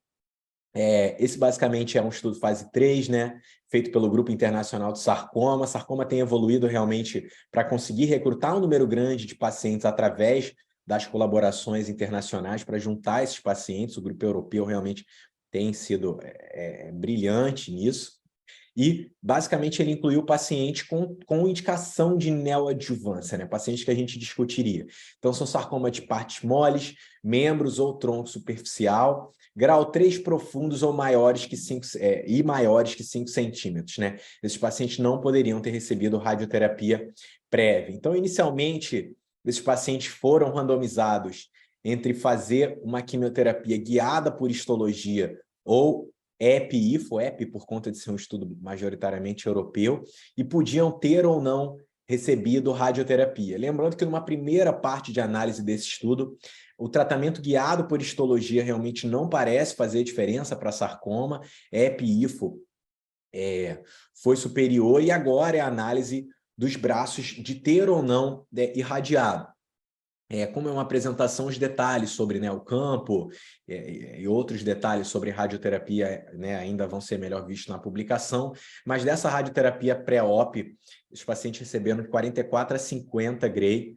esse basicamente é um estudo fase 3, né? Feito pelo Grupo Internacional de Sarcoma. Sarcoma tem evoluído realmente para conseguir recrutar um número grande de pacientes através das colaborações internacionais para juntar esses pacientes. O grupo europeu realmente tem sido brilhante nisso. E, basicamente, ele incluiu o paciente com indicação de neoadjuvância, né? Pacientes que a gente discutiria. Então, são sarcoma de partes moles, membros ou tronco superficial, grau 3 profundos ou maiores que 5 centímetros, né? Esses pacientes não poderiam ter recebido radioterapia prévia. Então, inicialmente, esses pacientes foram randomizados entre fazer uma quimioterapia guiada por histologia ou EPI por conta de ser um estudo majoritariamente europeu, e podiam ter ou não recebido radioterapia. Lembrando que numa primeira parte de análise desse estudo, o tratamento guiado por histologia realmente não parece fazer diferença para sarcoma, EPI-IFO foi superior, e agora é a análise dos braços de ter ou não irradiado. Como é uma apresentação, os detalhes sobre, né, o campo e outros detalhes sobre radioterapia, né, ainda vão ser melhor vistos na publicação, mas dessa radioterapia pré-op, os pacientes receberam de 44 a 50 Gray,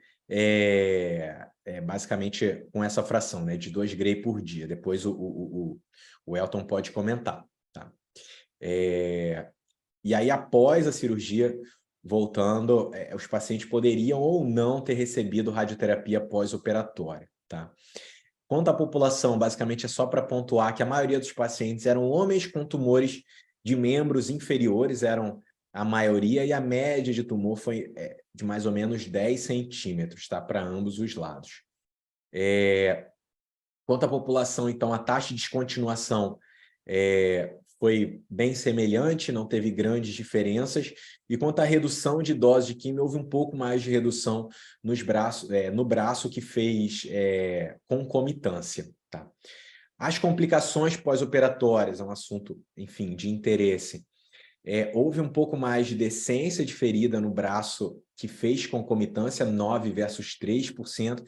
basicamente com essa fração, né, de 2 Gray por dia. Depois o Elton pode comentar. Tá? E aí, após a cirurgia, voltando, os pacientes poderiam ou não ter recebido radioterapia pós-operatória, tá? Quanto à população, basicamente é só para pontuar que a maioria dos pacientes eram homens com tumores de membros inferiores, eram a maioria, e a média de tumor foi de mais ou menos 10 centímetros, tá? Para ambos os lados. Quanto à população, então, a taxa de descontinuação foi bem semelhante, não teve grandes diferenças. E quanto à redução de dose de químio, houve um pouco mais de redução no braço que fez concomitância. Tá? As complicações pós-operatórias é um assunto, enfim, de interesse. Houve um pouco mais de decência de ferida no braço que fez concomitância, 9 versus 3%,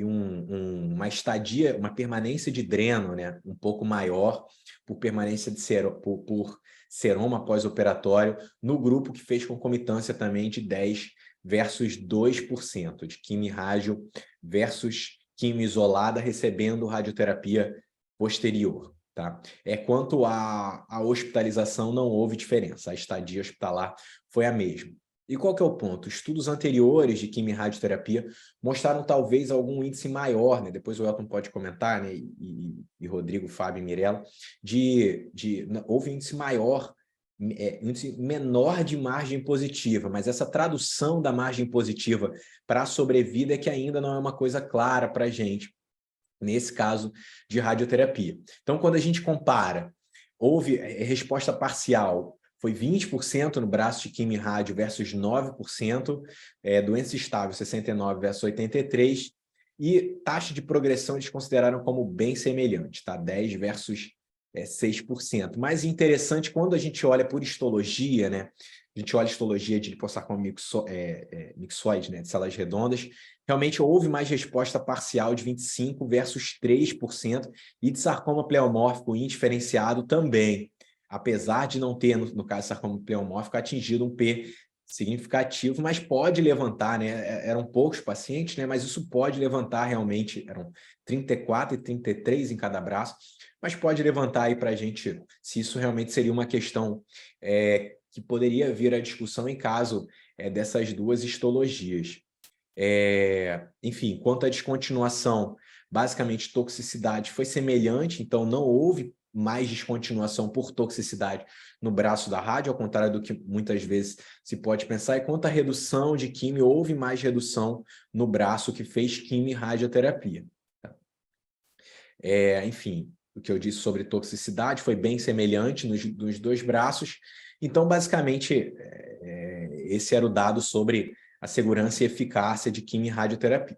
uma estadia, uma permanência de dreno, né, um pouco maior por permanência de por seroma pós-operatório no grupo que fez concomitância também de 10 versus 2%, de quimio-rádio versus quimio isolada recebendo radioterapia posterior. Tá? Quanto à hospitalização, não houve diferença, a estadia hospitalar foi a mesma. E qual que é o ponto? Estudos anteriores de quimio-radioterapia mostraram talvez algum índice maior, né? Depois o Elton pode comentar, né? E Rodrigo, Fábio e Mirella, houve índice maior, índice menor de margem positiva, mas essa tradução da margem positiva para a sobrevida é que ainda não é uma coisa clara para a gente, nesse caso de radioterapia. Então, quando a gente compara, houve resposta parcial, foi 20% no braço de quimio e rádio versus 9%, doença estável 69 versus 83%, e taxa de progressão eles consideraram como bem semelhante, tá? 10 versus 6%. Mais interessante, quando a gente olha por histologia, né? A gente olha a histologia de lipossarcoma mixoide, né? De células redondas, realmente houve mais resposta parcial de 25% versus 3%, e de sarcoma pleomórfico indiferenciado também, apesar de não ter, no caso sarcoma pleomórfico, atingido um P significativo, mas pode levantar, né? Eram poucos pacientes, né? Mas isso pode levantar realmente, eram 34 e 33 em cada braço, mas pode levantar aí para a gente se isso realmente seria uma questão que poderia vir à discussão em caso dessas duas histologias. Enfim, quanto à descontinuação, basicamente toxicidade foi semelhante, então não houve mais descontinuação por toxicidade no braço da rádio, ao contrário do que muitas vezes se pode pensar. E quanto à redução de quimio, houve mais redução no braço que fez quimio e radioterapia. Enfim, o que eu disse sobre toxicidade foi bem semelhante nos dois braços. Então, basicamente, esse era o dado sobre a segurança e eficácia de quimio e radioterapia.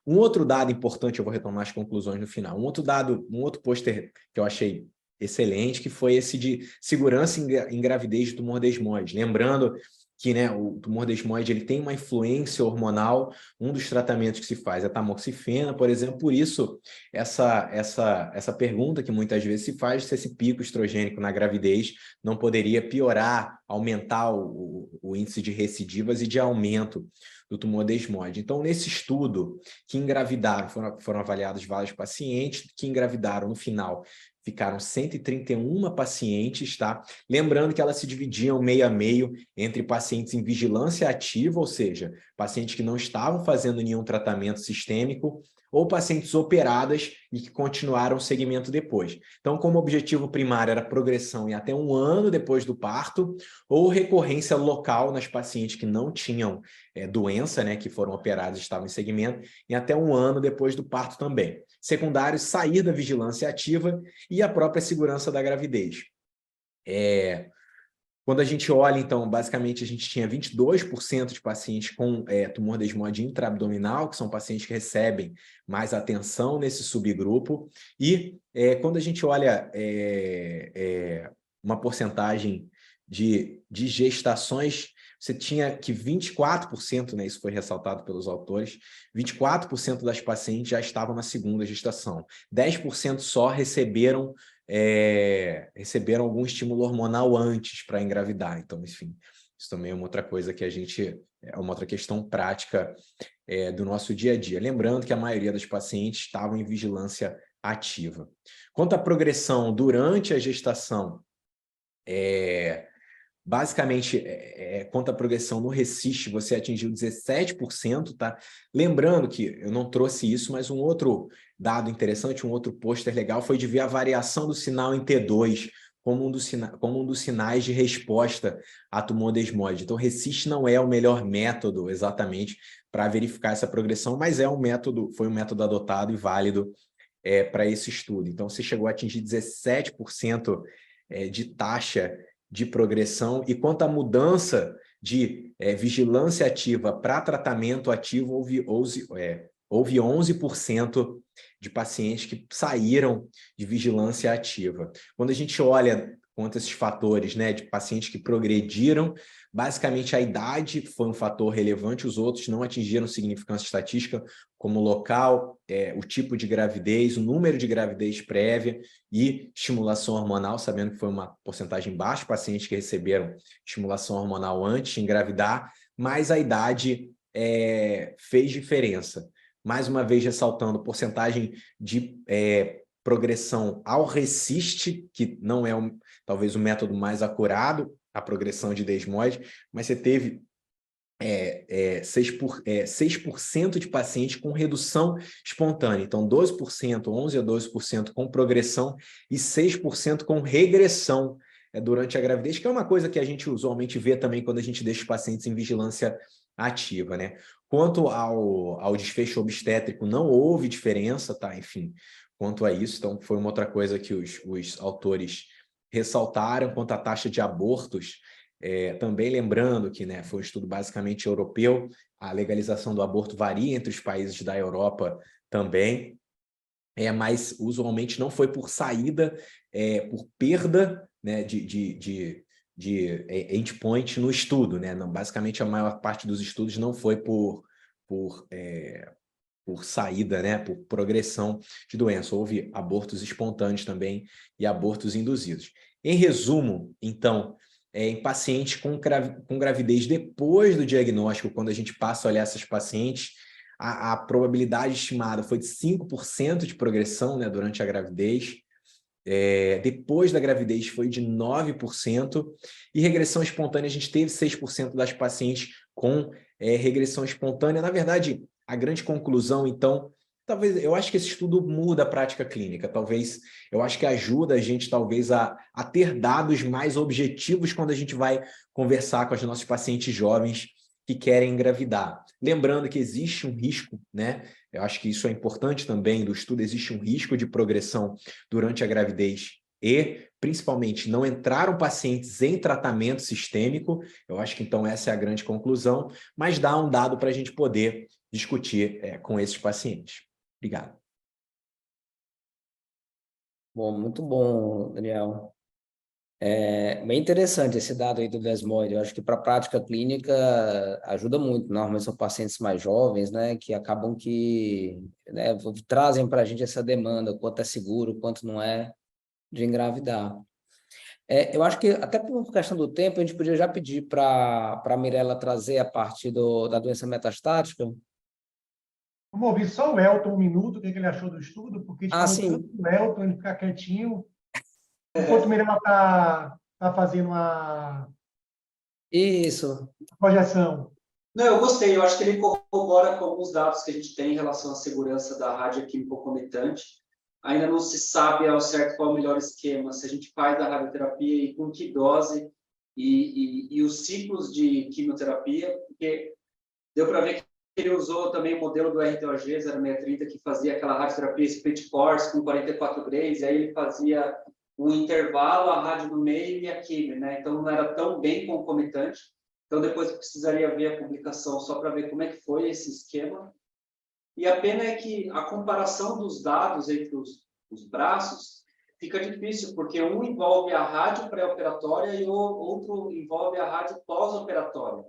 Um outro dado importante, eu vou retomar as conclusões no final, um outro pôster que eu achei excelente, que foi esse de segurança em gravidez de tumor desmoide. Lembrando que, né, o tumor desmoide ele tem uma influência hormonal, um dos tratamentos que se faz é tamoxifena, por exemplo, por isso essa pergunta que muitas vezes se faz, se esse pico estrogênico na gravidez não poderia piorar, aumentar o índice de recidivas e de aumento do tumor desmoide. Então, nesse estudo que engravidaram, foram avaliados vários pacientes que engravidaram no final, ficaram 131 pacientes, tá? Lembrando que elas se dividiam meio a meio entre pacientes em vigilância ativa, ou seja, pacientes que não estavam fazendo nenhum tratamento sistêmico, ou pacientes operadas e que continuaram o segmento depois. Então, como objetivo primário era progressão em até 1 ano depois do parto, ou recorrência local nas pacientes que não tinham doença, né, que foram operadas e estavam em segmento, em até 1 ano depois do parto também. Secundários, sair da vigilância ativa e a própria segurança da gravidez. Quando a gente olha, então, basicamente a gente tinha 22% de pacientes com tumor desmoide intraabdominal, que são pacientes que recebem mais atenção nesse subgrupo, e quando a gente olha uma porcentagem de gestações, você tinha que 24%, né, isso foi ressaltado pelos autores, 24% das pacientes já estavam na segunda gestação, 10% só receberam algum estímulo hormonal antes para engravidar. Então, enfim, isso também é uma outra coisa que é uma outra questão prática do nosso dia a dia. Lembrando que a maioria das pacientes estavam em vigilância ativa. Quanto à progressão durante a gestação, basicamente, quanto à progressão no RECIST, você atingiu 17%, tá? Lembrando que eu não trouxe isso, mas um outro dado interessante, um outro pôster legal, foi de ver a variação do sinal em T2 como um dos sinais de resposta a tumor desmoide. Então, o RECIST não é o melhor método, exatamente, para verificar essa progressão, mas foi um método adotado e válido para esse estudo. Então, você chegou a atingir 17% de taxa de progressão. E quanto à mudança de vigilância ativa para tratamento ativo, houve 11% de pacientes que saíram de vigilância ativa. Quando a gente olha quanto a esses fatores, né, de pacientes que progrediram, basicamente a idade foi um fator relevante, os outros não atingiram significância estatística, como o local, o tipo de gravidez, o número de gravidez prévia e estimulação hormonal, sabendo que foi uma porcentagem baixa de pacientes que receberam estimulação hormonal antes de engravidar, mas a idade fez diferença. Mais uma vez ressaltando porcentagem de progressão ao RECIST, que não é talvez o método mais acurado, a progressão de desmoide, mas você teve 6% de pacientes com redução espontânea. Então, 12%, 11% a 12% com progressão e 6% com regressão durante a gravidez, que é uma coisa que a gente usualmente vê também quando a gente deixa os pacientes em vigilância ativa, né? Quanto ao desfecho obstétrico, não houve diferença, tá? Enfim, quanto a isso, então foi uma outra coisa que os autores ressaltaram. Quanto à taxa de abortos, também lembrando que, né, foi um estudo basicamente europeu, a legalização do aborto varia entre os países da Europa também, mas usualmente não foi por saída, por perda, né, de endpoint no estudo, né? Não, basicamente a maior parte dos estudos não foi por saída, né, por progressão de doença. Houve abortos espontâneos também e abortos induzidos. Em resumo, então, em pacientes com gravidez depois do diagnóstico, quando a gente passa a olhar essas pacientes, a probabilidade estimada foi de 5% de progressão, né, durante a gravidez. Depois da gravidez foi de 9%, e regressão espontânea a gente teve 6% das pacientes com regressão espontânea. Na verdade, a grande conclusão, então, talvez, eu acho que esse estudo muda a prática clínica, talvez, eu acho que ajuda a gente talvez a ter dados mais objetivos quando a gente vai conversar com os nossos pacientes jovens que querem engravidar. Lembrando que existe um risco, né? Eu acho que isso é importante também do estudo, existe um risco de progressão durante a gravidez e, principalmente, não entraram pacientes em tratamento sistêmico. Eu acho que, então, essa é a grande conclusão, mas dá um dado para a gente poder discutir com esses pacientes. Obrigado. Bom, muito bom, Daniel. Bem interessante esse dado aí do desmoide. Eu acho que para a prática clínica ajuda muito. Normalmente são pacientes mais jovens, né, que acabam que, né, trazem para a gente essa demanda, quanto é seguro, quanto não é, de engravidar. Eu acho que, até por questão do tempo, a gente podia já pedir para a Mirella trazer a parte da doença metastática. Vamos ouvir só o Elton um minuto, o que ele achou do estudo, porque a gente falou sim. tanto do Elton, ele ficar quietinho. Enquanto o Mirella está fazendo a Isso. projeção. Não, eu gostei. Eu acho que ele corrobora com alguns dados que a gente tem em relação à segurança da radioquímica concomitante. Ainda não se sabe ao certo qual é o melhor esquema, se a gente faz a radioterapia e com que dose e os ciclos de quimioterapia, porque deu para ver que ele usou também o modelo do RTOG 0630, que fazia aquela radioterapia split course com 44 grays, e aí ele fazia um intervalo, a rádio no meio e a quimio, né? Então não era tão bem concomitante. Então depois eu precisaria ver a publicação só para ver como é que foi esse esquema. E a pena é que a comparação dos dados entre os braços fica difícil, porque um envolve a rádio pré-operatória e o outro envolve a rádio pós-operatória.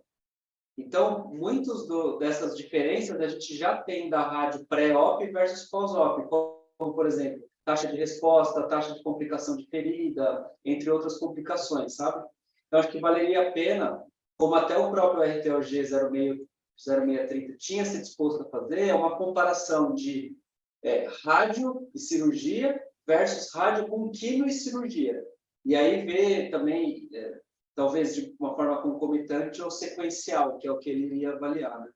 Então, muitas dessas diferenças a gente já tem da rádio pré-op versus pós-op, como, por exemplo, taxa de resposta, taxa de complicação de ferida, entre outras complicações, sabe? Então, acho que valeria a pena, como até o próprio RTOG 0630 tinha se disposto a fazer, é uma comparação de rádio e cirurgia versus rádio com quimio e cirurgia. E aí ver também, talvez de uma forma concomitante ou sequencial, que é o que ele iria avaliar, né?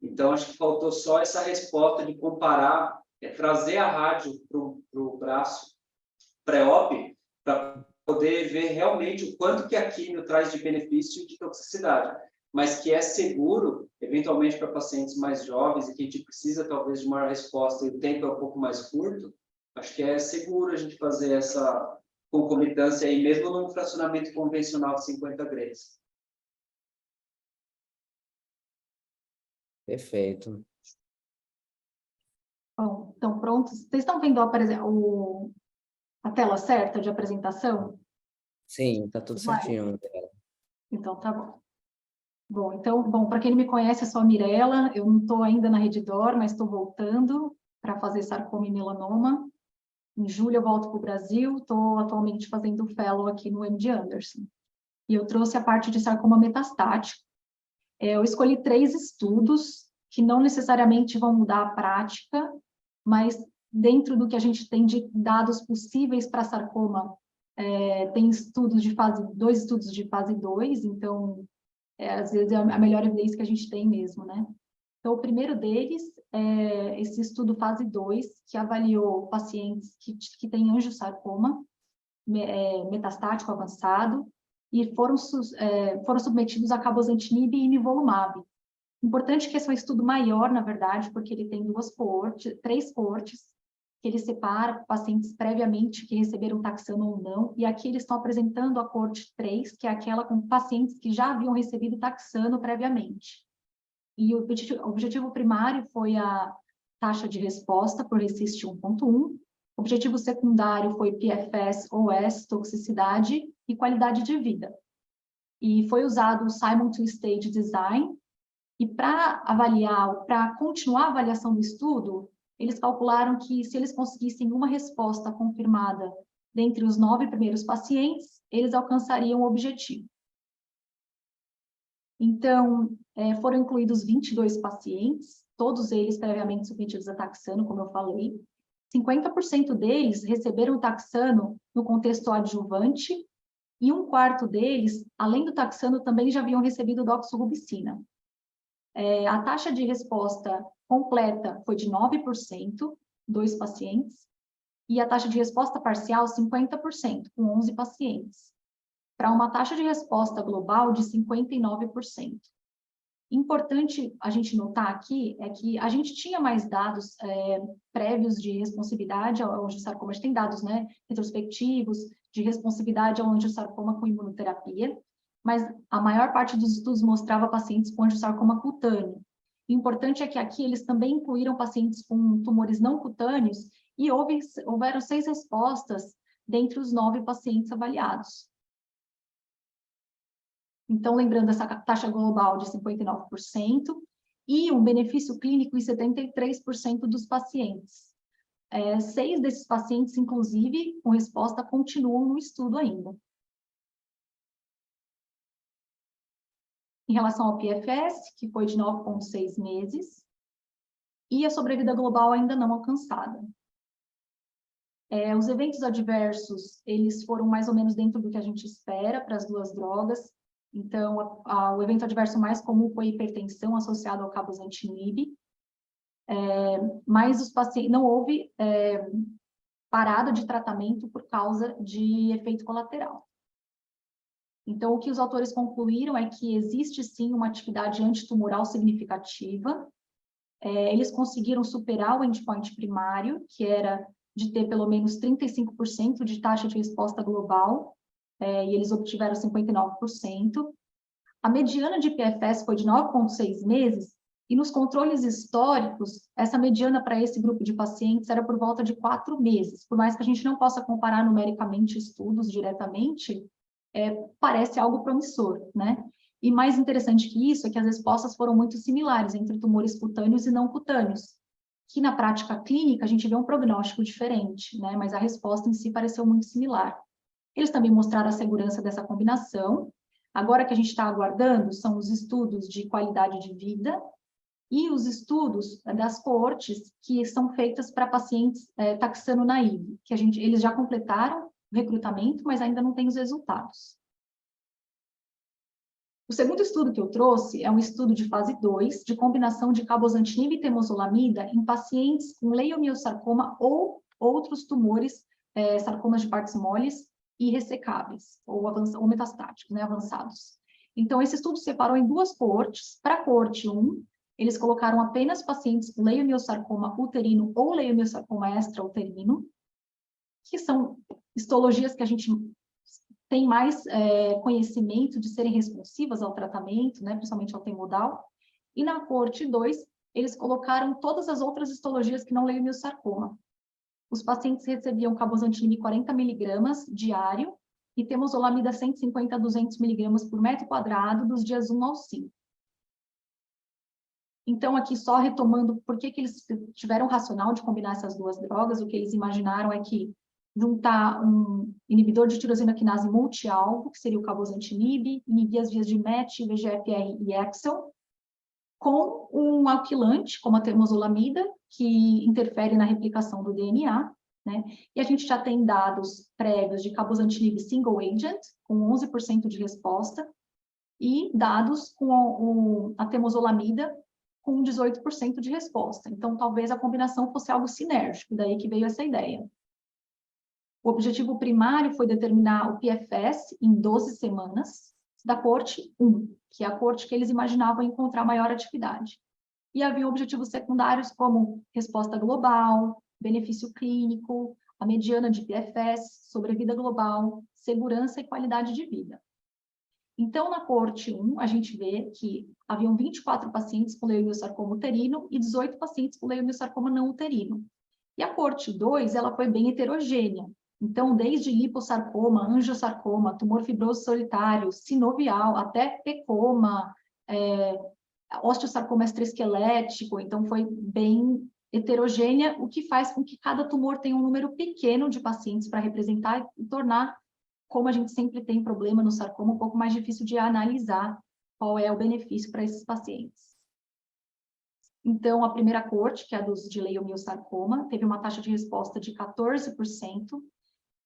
Então, acho que faltou só essa resposta de comparar, trazer a rádio para o braço pré-op, para poder ver realmente o quanto que a quimio traz de benefício e de toxicidade. mas que é seguro, eventualmente para pacientes mais jovens e que a gente precisa talvez de maior resposta e o tempo é um pouco mais curto, acho que é seguro a gente fazer essa concomitância aí, mesmo num fracionamento convencional de 50 grays. Perfeito. Bom, então, prontos. Vocês estão vendo a tela certa de apresentação? Sim, tá tudo certinho. Então, tá bom. Bom, para quem não me conhece, eu sou a Mirella, eu não estou ainda na Redditor, mas estou voltando para fazer sarcoma e melanoma. Em julho eu volto para o Brasil, estou atualmente fazendo fellow aqui no MD Anderson. E eu trouxe a parte de sarcoma metastático. Eu escolhi 3 estudos que não necessariamente vão mudar a prática, mas dentro do que a gente tem de dados possíveis para sarcoma, tem 2 estudos de fase 2, então, às vezes é a melhor evidência que a gente tem mesmo, né? Então, o primeiro deles é esse estudo fase 2, que avaliou pacientes que têm angiosarcoma metastático avançado e foram submetidos a cabozantinib e nivolumab. Importante que esse é um estudo maior, na verdade, porque ele tem 3 coortes, que ele separa pacientes previamente que receberam taxano ou não, e aqui eles estão apresentando a coorte 3, que é aquela com pacientes que já haviam recebido taxano previamente. E o objetivo primário foi a taxa de resposta por RECIST 1.1, o objetivo secundário foi PFS, OS, toxicidade e qualidade de vida. E foi usado o Simon Two-Stage Design, e para continuar a avaliação do estudo, eles calcularam que se eles conseguissem uma resposta confirmada dentre os 9 primeiros pacientes, eles alcançariam o objetivo. Então, foram incluídos 22 pacientes, todos eles previamente submetidos a taxano, como eu falei. 50% deles receberam taxano no contexto adjuvante, e 1/4 deles, além do taxano, também já haviam recebido doxorubicina. A taxa de resposta completa foi de 9%, 2 pacientes, e a taxa de resposta parcial, 50%, com 11 pacientes, para uma taxa de resposta global de 59%. Importante a gente notar aqui é que a gente tinha mais dados prévios de responsividade ao angiosarcoma, a gente tem dados, né, retrospectivos de responsividade ao angiosarcoma com imunoterapia, mas a maior parte dos estudos mostrava pacientes com angiosarcoma cutâneo. O importante é que aqui eles também incluíram pacientes com tumores não cutâneos e houveram 6 respostas dentre os 9 pacientes avaliados. Então, lembrando essa taxa global de 59% e um benefício clínico em 73% dos pacientes. 6 desses pacientes, inclusive, com resposta, continuam no estudo ainda. Em relação ao PFS, que foi de 9,6 meses, e a sobrevida global ainda não alcançada. Os eventos adversos, eles foram mais ou menos dentro do que a gente espera para as 2 drogas. Então, o evento adverso mais comum foi hipertensão associada ao cabozantinib, mas os pacientes, não houve parada de tratamento por causa de efeito colateral. Então, o que os autores concluíram é que existe sim uma atividade antitumoral significativa. Eles conseguiram superar o endpoint primário, que era de ter pelo menos 35% de taxa de resposta global, e eles obtiveram 59%. A mediana de PFS foi de 9,6 meses, e nos controles históricos, essa mediana para esse grupo de pacientes era por volta de 4 meses. Por mais que a gente não possa comparar numericamente estudos diretamente, parece algo promissor, né? E mais interessante que isso é que as respostas foram muito similares entre tumores cutâneos e não cutâneos, que na prática clínica a gente vê um prognóstico diferente, né? Mas a resposta em si pareceu muito similar. Eles também mostraram a segurança dessa combinação. Agora que a gente está aguardando são os estudos de qualidade de vida e os estudos das coortes que são feitas para pacientes taxano naive, que eles já completaram o recrutamento, mas ainda não tem os resultados. O segundo estudo que eu trouxe é um estudo de fase 2, de combinação de cabozantinib e temozolomida em pacientes com leiomiosarcoma ou outros tumores, sarcomas de partes moles e ressecáveis, ou metastáticos, né, avançados. Então, esse estudo separou em duas coortes. Para a coorte 1, eles colocaram apenas pacientes com leiomiosarcoma uterino ou leiomiosarcoma extrauterino, que são histologias que a gente tem mais conhecimento de serem responsivas ao tratamento, né, principalmente ao temodal. E na coorte 2, eles colocaram todas as outras histologias que não leiomiosarcoma. Os pacientes recebiam cabozantinib 40 mg diário e temozolomida 150 a 200 mg por metro quadrado dos dias 1 ao 5. Então, aqui só retomando por que eles tiveram o racional de combinar essas duas drogas, o que eles imaginaram é que juntar um inibidor de tirosina quinase multi-alvo, que seria o cabozantinib, inibir as vias de MET, VEGF-R e AXL, com um alquilante, como a temozolomida, que interfere na replicação do DNA, né? E a gente já tem dados prévios de cabozantinib single agent, com 11% de resposta, e dados com a temozolomida, com 18% de resposta. Então, talvez a combinação fosse algo sinérgico, daí que veio essa ideia. O objetivo primário foi determinar o PFS em 12 semanas, da coorte 1, que é a coorte que eles imaginavam encontrar maior atividade. E havia objetivos secundários como resposta global, benefício clínico, a mediana de PFS, sobrevida global, segurança e qualidade de vida. Então, na coorte 1, a gente vê que haviam 24 pacientes com leiomiosarcoma uterino e 18 pacientes com leiomiosarcoma não uterino. E a coorte 2, ela foi bem heterogênea. Então, desde liposarcoma, angiosarcoma, tumor fibroso solitário, sinovial, até pecoma, osteosarcoma extraesquelético, então foi bem heterogênea, o que faz com que cada tumor tenha um número pequeno de pacientes para representar e tornar, como a gente sempre tem problema no sarcoma, um pouco mais difícil de analisar qual é o benefício para esses pacientes. Então, a primeira coorte, que é a dos de leiomiosarcoma, teve uma taxa de resposta de 14%,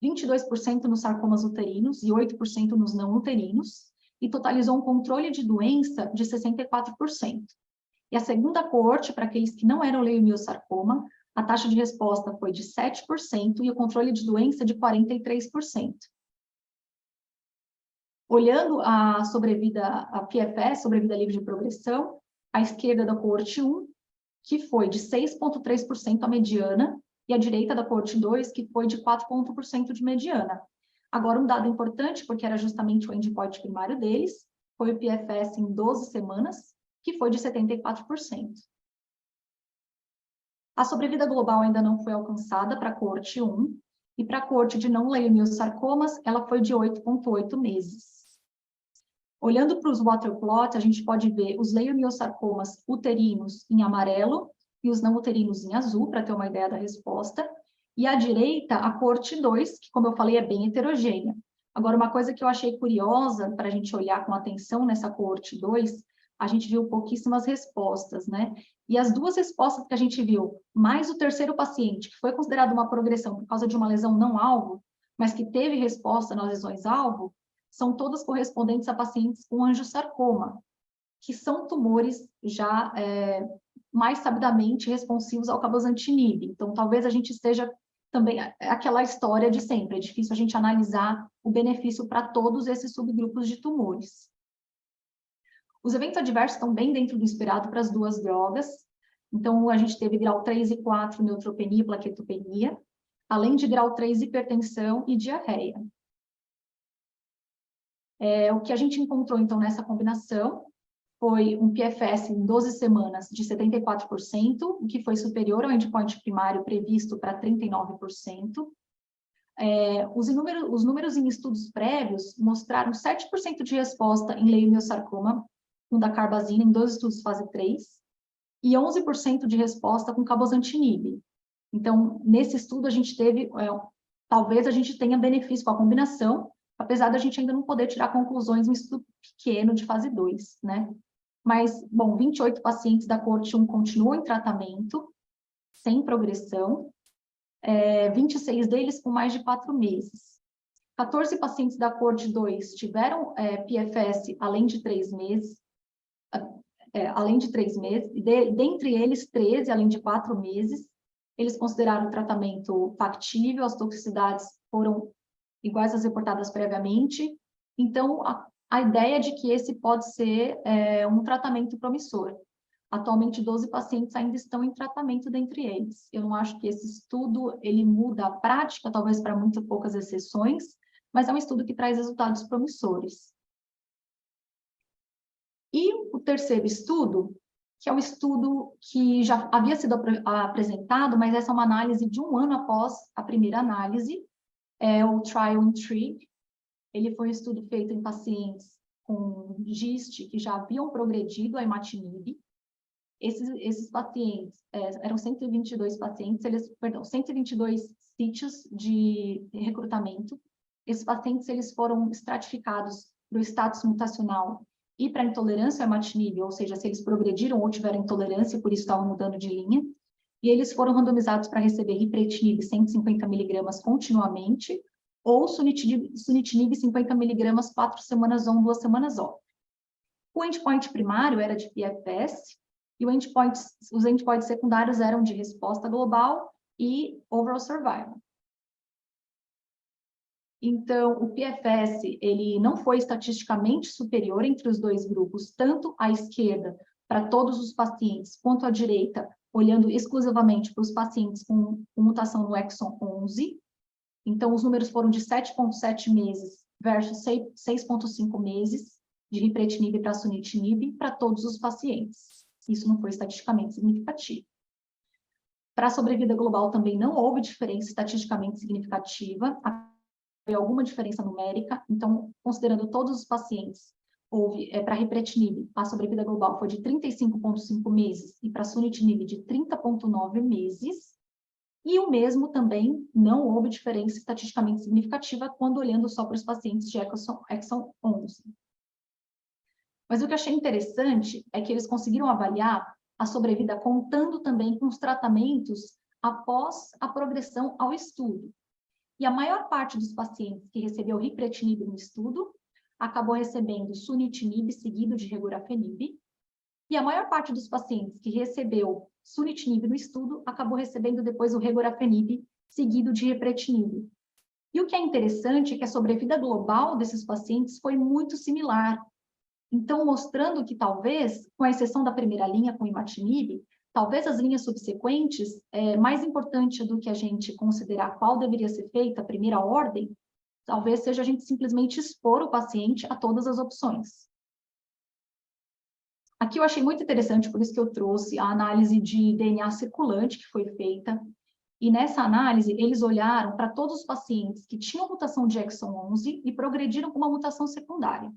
22% nos sarcomas uterinos e 8% nos não uterinos, e totalizou um controle de doença de 64%. E a segunda coorte, para aqueles que não eram leiomiosarcoma, a taxa de resposta foi de 7% e o controle de doença de 43%. Olhando a sobrevida, a PFS, sobrevida livre de progressão, à esquerda da coorte 1, que foi de 6,3% a mediana, e à direita da coorte 2, que foi de 4% de mediana. Agora, um dado importante, porque era justamente o endpoint primário deles, foi o PFS em 12 semanas, que foi de 74%. A sobrevida global ainda não foi alcançada para a coorte 1, e para a coorte de não leiomiosarcomas, ela foi de 8,8 meses. Olhando para os waterplot, a gente pode ver os leiomiosarcomas uterinos em amarelo e os não uterinos em azul, para ter uma ideia da resposta. E à direita, a coorte 2, que, como eu falei, é bem heterogênea. Agora, uma coisa que eu achei curiosa para a gente olhar com atenção nessa coorte 2, a gente viu pouquíssimas respostas, né? E as duas respostas que a gente viu, mais o terceiro paciente, que foi considerado uma progressão por causa de uma lesão não alvo, mas que teve resposta nas lesões alvo, são todas correspondentes a pacientes com angiosarcoma, que são tumores já mais sabidamente responsivos ao cabozantinib. Então, talvez a gente esteja também aquela história de sempre, é difícil a gente analisar o benefício para todos esses subgrupos de tumores. Os eventos adversos estão bem dentro do esperado para as duas drogas. Então, a gente teve grau 3 e 4, neutropenia e plaquetopenia, além de grau 3, hipertensão e diarreia. O que a gente encontrou, então, nessa combinação foi um PFS em 12 semanas de 74%, o que foi superior ao endpoint primário previsto para 39%. Os números em estudos prévios mostraram 7% de resposta em leiomiosarcoma com dacarbazina em 2 estudos fase 3 e 11% de resposta com cabozantinib. Então, nesse estudo, a gente teve, talvez a gente tenha benefício com a combinação, apesar da gente ainda não poder tirar conclusões em um estudo pequeno de fase 2, né? Mas, bom, 28 pacientes da coorte 1 continuam em tratamento, sem progressão, 26 deles com mais de 4 meses. 14 pacientes da coorte 2 tiveram PFS além de 3 meses, e dentre eles, 13 além de 4 meses. Eles consideraram o tratamento factível, as toxicidades foram iguais às reportadas previamente. Então, a ideia de que esse pode ser um tratamento promissor. Atualmente, 12 pacientes ainda estão em tratamento dentre eles. Eu não acho que esse estudo ele muda a prática, talvez para muito poucas exceções, mas é um estudo que traz resultados promissores. E o terceiro estudo, que é um estudo que já havia sido apresentado, mas essa é uma análise de 1 ano após a primeira análise, é o Trial Intrigue. Ele foi um estudo feito em pacientes com GIST que já haviam progredido a imatinib. Esses pacientes, eram 122 pacientes, 122 sítios de recrutamento. Esses pacientes eles foram estratificados para o status mutacional e para a intolerância ao imatinib, ou seja, se eles progrediram ou tiveram intolerância, por isso estavam mudando de linha. E eles foram randomizados para receber ripretinib 150 mg continuamente, ou sunitinib 50 mg 4 semanas on, 2 semanas off. O endpoint primário era de PFS, e os endpoints secundários eram de resposta global e overall survival. Então, o PFS, ele não foi estatisticamente superior entre os dois grupos, tanto à esquerda, para todos os pacientes, quanto à direita, olhando exclusivamente para os pacientes com mutação no exon 11. Então, os números foram de 7,7 meses versus 6,5 meses de ripretinib para sunitinib para todos os pacientes. Isso não foi estatisticamente significativo. Para a sobrevida global também não houve diferença estatisticamente significativa, havia alguma diferença numérica, então, considerando todos os pacientes, houve, para ripretinib, a sobrevida global foi de 35,5 meses e para sunitinib de 30,9 meses, e o mesmo também não houve diferença estatisticamente significativa quando olhando só para os pacientes de exon 11. Mas o que eu achei interessante é que eles conseguiram avaliar a sobrevida contando também com os tratamentos após a progressão ao estudo. E a maior parte dos pacientes que recebeu ripretinib no estudo acabou recebendo sunitinib seguido de regorafenib, e a maior parte dos pacientes que recebeu sunitinib no estudo acabou recebendo depois o regorafenib seguido de ripretinib. E o que é interessante é que a sobrevida global desses pacientes foi muito similar. Então, mostrando que talvez, com a exceção da primeira linha com imatinib, talvez as linhas subsequentes, mais importante do que a gente considerar qual deveria ser feita, a primeira ordem, talvez seja a gente simplesmente expor o paciente a todas as opções. Aqui eu achei muito interessante, por isso que eu trouxe a análise de DNA circulante que foi feita, e nessa análise eles olharam para todos os pacientes que tinham mutação de exon 11 e progrediram com uma mutação secundária.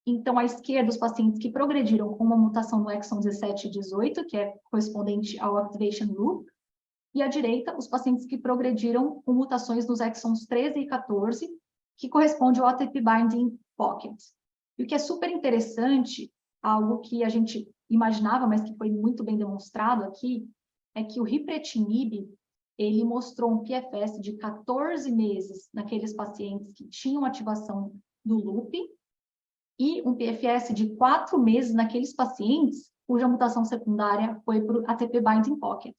Então, à esquerda, os pacientes que progrediram com uma mutação no exon 17 e 18, que é correspondente ao activation loop, e à direita, os pacientes que progrediram com mutações nos exons 13 e 14, que corresponde ao ATP binding pocket. E o que é super interessante, algo que a gente imaginava, mas que foi muito bem demonstrado aqui, é que o ripretinib, ele mostrou um PFS de 14 meses naqueles pacientes que tinham ativação do loop, e um PFS de 4 meses naqueles pacientes cuja mutação secundária foi para o ATP binding pocket.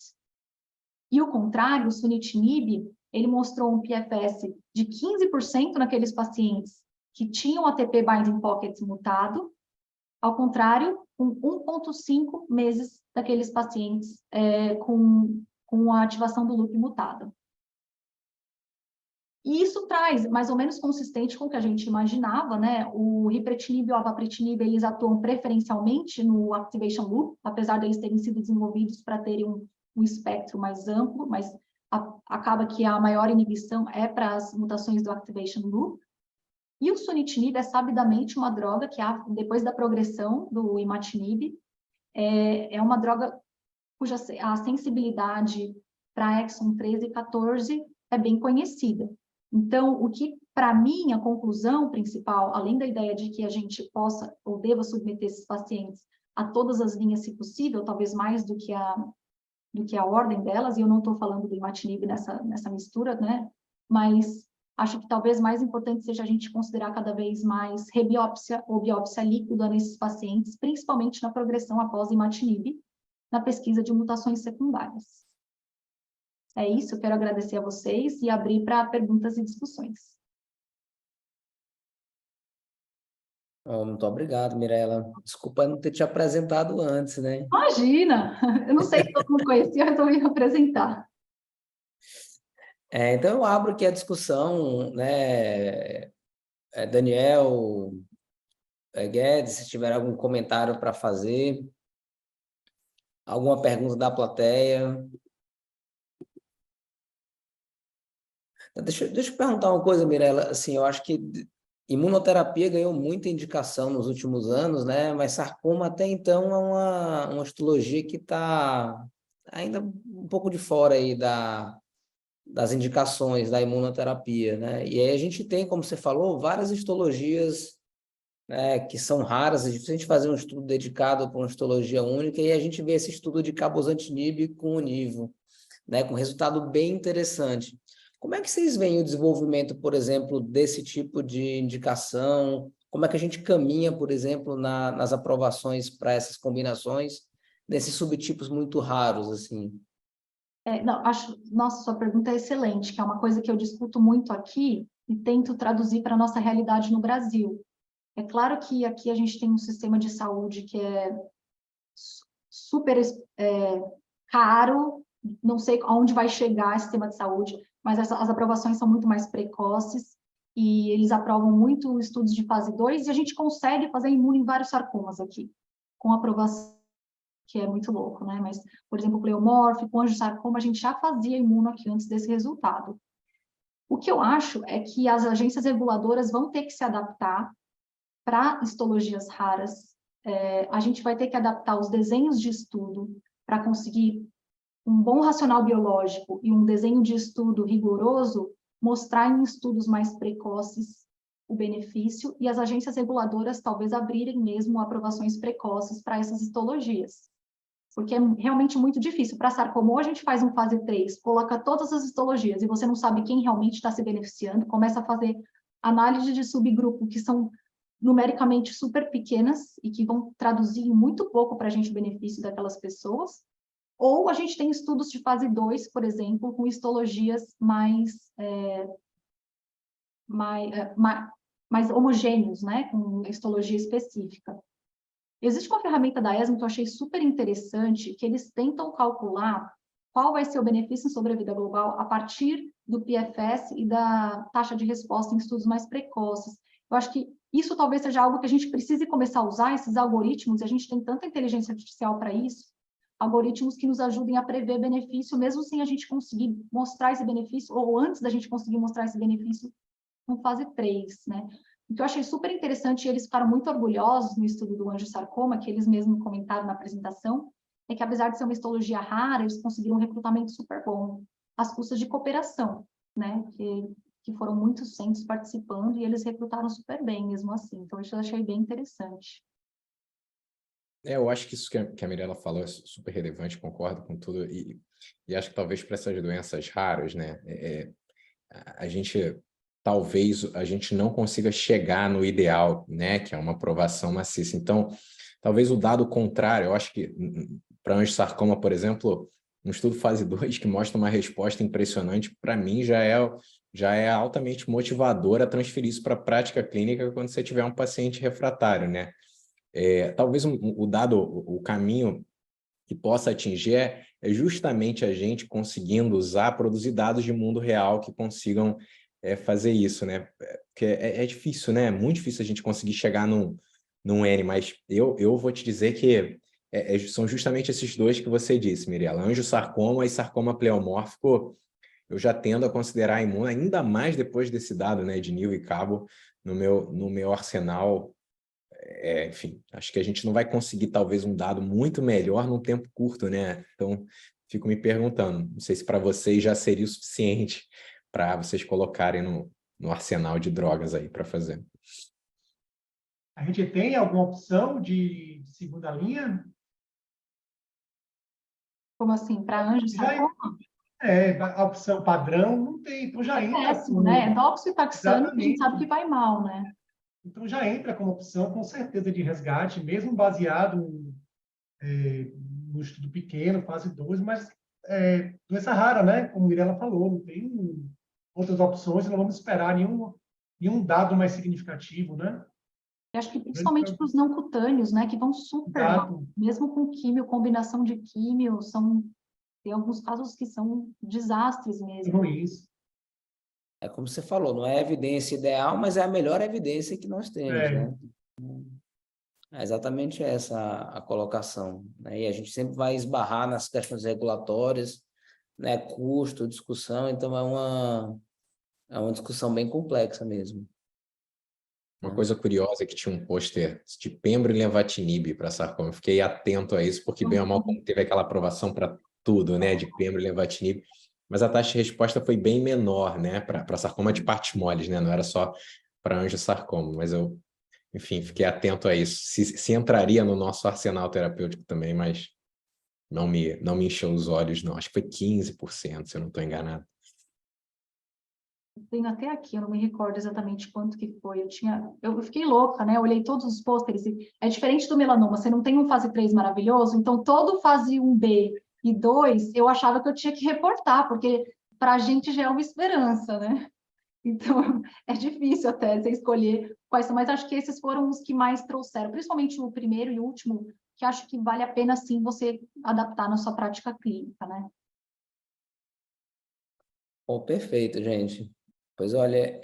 E o contrário, o sunitinib, ele mostrou um PFS de 15% naqueles pacientes que tinham ATP binding pocket mutado, ao contrário, com 1,5 meses daqueles pacientes com a ativação do loop mutada. E isso traz, mais ou menos consistente com o que a gente imaginava, né? O ripretinib e o avapritinib, eles atuam preferencialmente no activation loop, apesar de eles terem sido desenvolvidos para terem um espectro mais amplo, mas acaba que a maior inibição é para as mutações do activation loop. E o sunitinib é sabidamente uma droga que, depois da progressão do imatinib, é uma droga cuja a sensibilidade para exon 13 e 14 é bem conhecida. Então, o que, para mim, a conclusão principal, além da ideia de que a gente possa ou deva submeter esses pacientes a todas as linhas, se possível, talvez mais do que a ordem delas, e eu não estou falando do imatinib nessa mistura, né? Mas acho que talvez mais importante seja a gente considerar cada vez mais rebiópsia ou biópsia líquida nesses pacientes, principalmente na progressão após imatinib, na pesquisa de mutações secundárias. É isso, eu quero agradecer a vocês e abrir para perguntas e discussões. Oh, muito obrigado, Mirela. Desculpa não ter te apresentado antes, né? Imagina! Eu não sei se todo mundo conhecia, eu resolvi me apresentar. Então, eu abro aqui a discussão, né? Daniel, Guedes, se tiver algum comentário para fazer, alguma pergunta da plateia. Deixa eu perguntar uma coisa, Mirela. Assim, eu acho que imunoterapia ganhou muita indicação nos últimos anos, né? Mas sarcoma até então é uma histologia que está ainda um pouco de fora aí das indicações da imunoterapia, né? E aí a gente tem, como você falou, várias histologias, né, que são raras, é difícil a gente fazer um estudo dedicado para uma histologia única, e a gente vê esse estudo de cabozantinib com o nivo, né, com resultado bem interessante. Como é que vocês veem o desenvolvimento, por exemplo, desse tipo de indicação? Como é que a gente caminha, por exemplo, nas aprovações para essas combinações, desses subtipos muito raros, assim? Não, nossa, sua pergunta é excelente, que é uma coisa que eu discuto muito aqui e tento traduzir para a nossa realidade no Brasil. É claro que aqui a gente tem um sistema de saúde que é super caro, não sei aonde vai chegar esse sistema de saúde, mas as aprovações são muito mais precoces e eles aprovam muito estudos de fase 2 e a gente consegue fazer imuno em vários sarcomas aqui, com aprovação, que é muito louco, né? Mas, por exemplo, pleomorfo, com angiosarcoma, a gente já fazia imuno aqui antes desse resultado. O que eu acho é que as agências reguladoras vão ter que se adaptar para histologias raras. A gente vai ter que adaptar os desenhos de estudo para conseguir um bom racional biológico e um desenho de estudo rigoroso, mostrar em estudos mais precoces o benefício, e as agências reguladoras talvez abrirem mesmo aprovações precoces para essas histologias. Porque é realmente muito difícil. Para sarcoma, a gente faz um fase 3, coloca todas as histologias, e você não sabe quem realmente está se beneficiando, começa a fazer análise de subgrupo, que são numericamente super pequenas, e que vão traduzir muito pouco para a gente o benefício daquelas pessoas. Ou a gente tem estudos de fase 2, por exemplo, com histologias mais homogêneos, né? Com histologia específica. Existe uma ferramenta da ESMO que eu achei super interessante, que eles tentam calcular qual vai ser o benefício em sobrevida global a partir do PFS e da taxa de resposta em estudos mais precoces. Eu acho que isso talvez seja algo que a gente precise começar a usar, esses algoritmos, e a gente tem tanta inteligência artificial para isso, algoritmos que nos ajudem a prever benefício, mesmo sem a gente conseguir mostrar esse benefício, ou antes da gente conseguir mostrar esse benefício no fase 3, né? O que eu achei super interessante, e eles ficaram muito orgulhosos no estudo do angiosarcoma, que eles mesmos comentaram na apresentação, é que apesar de ser uma histologia rara, eles conseguiram um recrutamento super bom, às custas de cooperação, né? Que foram muitos centros participando e eles recrutaram super bem mesmo assim. Então, isso eu achei bem interessante. Eu acho que isso que a Mirela falou é super relevante, concordo com tudo, e acho que talvez para essas doenças raras, né, talvez a gente não consiga chegar no ideal, né, que é uma aprovação maciça. Então, talvez o dado contrário, eu acho que para angiosarcoma, por exemplo, um estudo fase 2 que mostra uma resposta impressionante, para mim já é altamente motivador a transferir isso para a prática clínica quando você tiver um paciente refratário, né? Talvez o caminho que possa atingir é justamente a gente conseguindo produzir dados de mundo real que consigam fazer isso, né? Porque é difícil, né? É muito difícil a gente conseguir chegar num N, mas eu vou te dizer que são justamente esses dois que você disse, Mirela, angiosarcoma e sarcoma pleomórfico, eu já tendo a considerar imuno, ainda mais depois desse dado, né, de nível e cabo no meu arsenal. Enfim, acho que a gente não vai conseguir talvez um dado muito melhor num tempo curto, né? Então, fico me perguntando, não sei se para vocês já seria o suficiente para vocês colocarem no arsenal de drogas aí para fazer. A gente tem alguma opção de segunda linha? Como assim? Para angiosarcoma? A opção padrão não tem, então já entra Péssimo, né? É doxo e taxano, a gente Exatamente. sabe que vai mal, né? Então já entra como opção, com certeza, de resgate, mesmo baseado no estudo pequeno, fase 2, mas doença rara, né? Como a Mirella falou, não tem outras opções, não vamos esperar nenhum dado mais significativo, né? Eu acho que principalmente para os não cutâneos, né, que vão super mal, Exato. mesmo com químio, combinação de químio, tem alguns casos que são desastres mesmo. Ruins. É como você falou, não é a evidência ideal, mas é a melhor evidência que nós temos, É. né? É exatamente essa a colocação, né? E a gente sempre vai esbarrar nas questões regulatórias, né? Custo, discussão, então é uma discussão bem complexa mesmo. Uma coisa curiosa é que tinha um pôster de Pembro e Lenvatinib para sarcoma. Eu fiquei atento a isso, porque bem ou mal como teve aquela aprovação para tudo, né, de Pembro e Lenvatinib, mas a taxa de resposta foi bem menor, né, para sarcoma de partes moles, né, não era só para angiosarcoma, mas eu, enfim, fiquei atento a isso. Se entraria no nosso arsenal terapêutico também, mas não me encheu os olhos, não. Acho que foi 15%, se eu não estou enganado. Tenho até aqui, eu não me recordo exatamente quanto que foi. Eu fiquei louca, né? Eu olhei todos os pôsteres. É diferente do melanoma, você não tem um fase 3 maravilhoso, então todo fase 1B e 2 eu achava que eu tinha que reportar, porque para a gente já é uma esperança, né? Então é difícil até você escolher quais são, mas acho que esses foram os que mais trouxeram, principalmente o primeiro e o último, que acho que vale a pena sim você adaptar na sua prática clínica, né? Bom, perfeito, gente. Pois olha,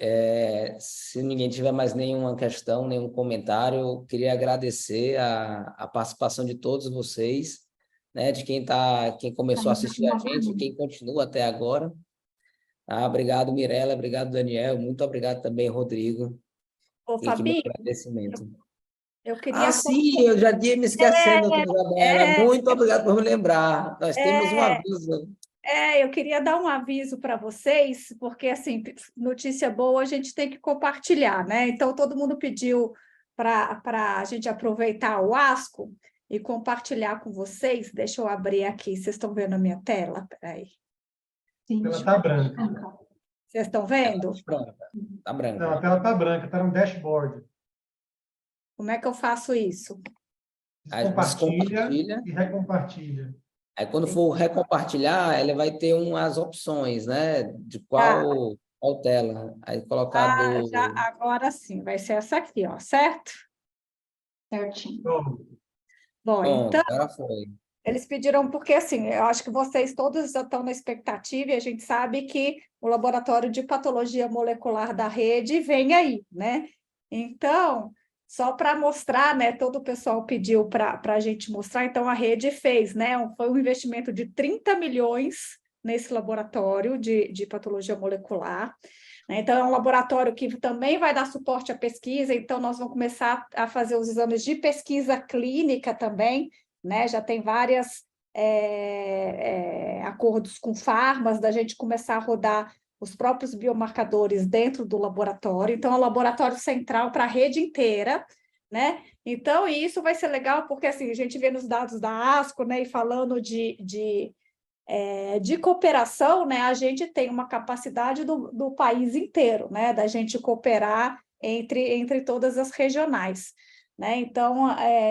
se ninguém tiver mais nenhuma questão, nenhum comentário, eu queria agradecer a participação de todos vocês, né? De quem começou a assistir a gente, quem continua até agora. Ah, obrigado, Mirela, obrigado, Daniel, muito obrigado também, Rodrigo. Ô, E aqui meu Fabi, agradecimento. eu Ah, queria... sim, eu já ia me esquecendo, doutora Isabela. É, Muito obrigado por me lembrar. Nós temos um é, aviso. eu queria dar um aviso para vocês, porque, assim, notícia boa a gente tem que compartilhar, né? Então, todo mundo pediu para a gente aproveitar o ASCO e compartilhar com vocês. Deixa eu abrir aqui. Vocês estão vendo a minha tela? Peraí. Sim, Ela está branca. Vocês estão Ela vendo? tá branca. Tá branca. Não, a tela está branca, está no dashboard. Como é que eu faço isso? Aí descompartilha. E recompartilha. Aí, quando for recompartilhar, ele vai ter umas opções, né? De Tá. qual tela. Aí, colocar Já, do... agora sim, vai ser essa aqui, ó, certo? certinho. Então, Bom, Pronto, então, agora foi. eles pediram, porque assim, eu acho que vocês todos já estão na expectativa e a gente sabe que o laboratório de patologia molecular da rede vem aí, né? Então, só para mostrar, né? Todo o pessoal pediu para a gente mostrar, então a rede fez, né? Foi um investimento de 30 milhões nesse laboratório de patologia molecular, né? Então, é um laboratório que também vai dar suporte à pesquisa, então nós vamos começar a fazer os exames de pesquisa clínica também, né? Já tem várias acordos com farmas, da gente começar a rodar os próprios biomarcadores dentro do laboratório. Então, é um laboratório central para a rede inteira, né? Então, isso vai ser legal, porque assim, a gente vê nos dados da ASCO, né, e falando de cooperação, né, a gente tem uma capacidade do país inteiro, né, da gente cooperar entre todas as regionais. Né? Então,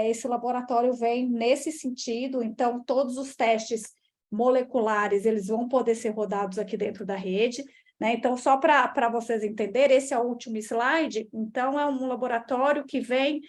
esse laboratório vem nesse sentido, então todos os testes moleculares eles vão poder ser rodados aqui dentro da rede, né? Então, só para vocês entenderem, esse é o último slide, então é um laboratório que vem,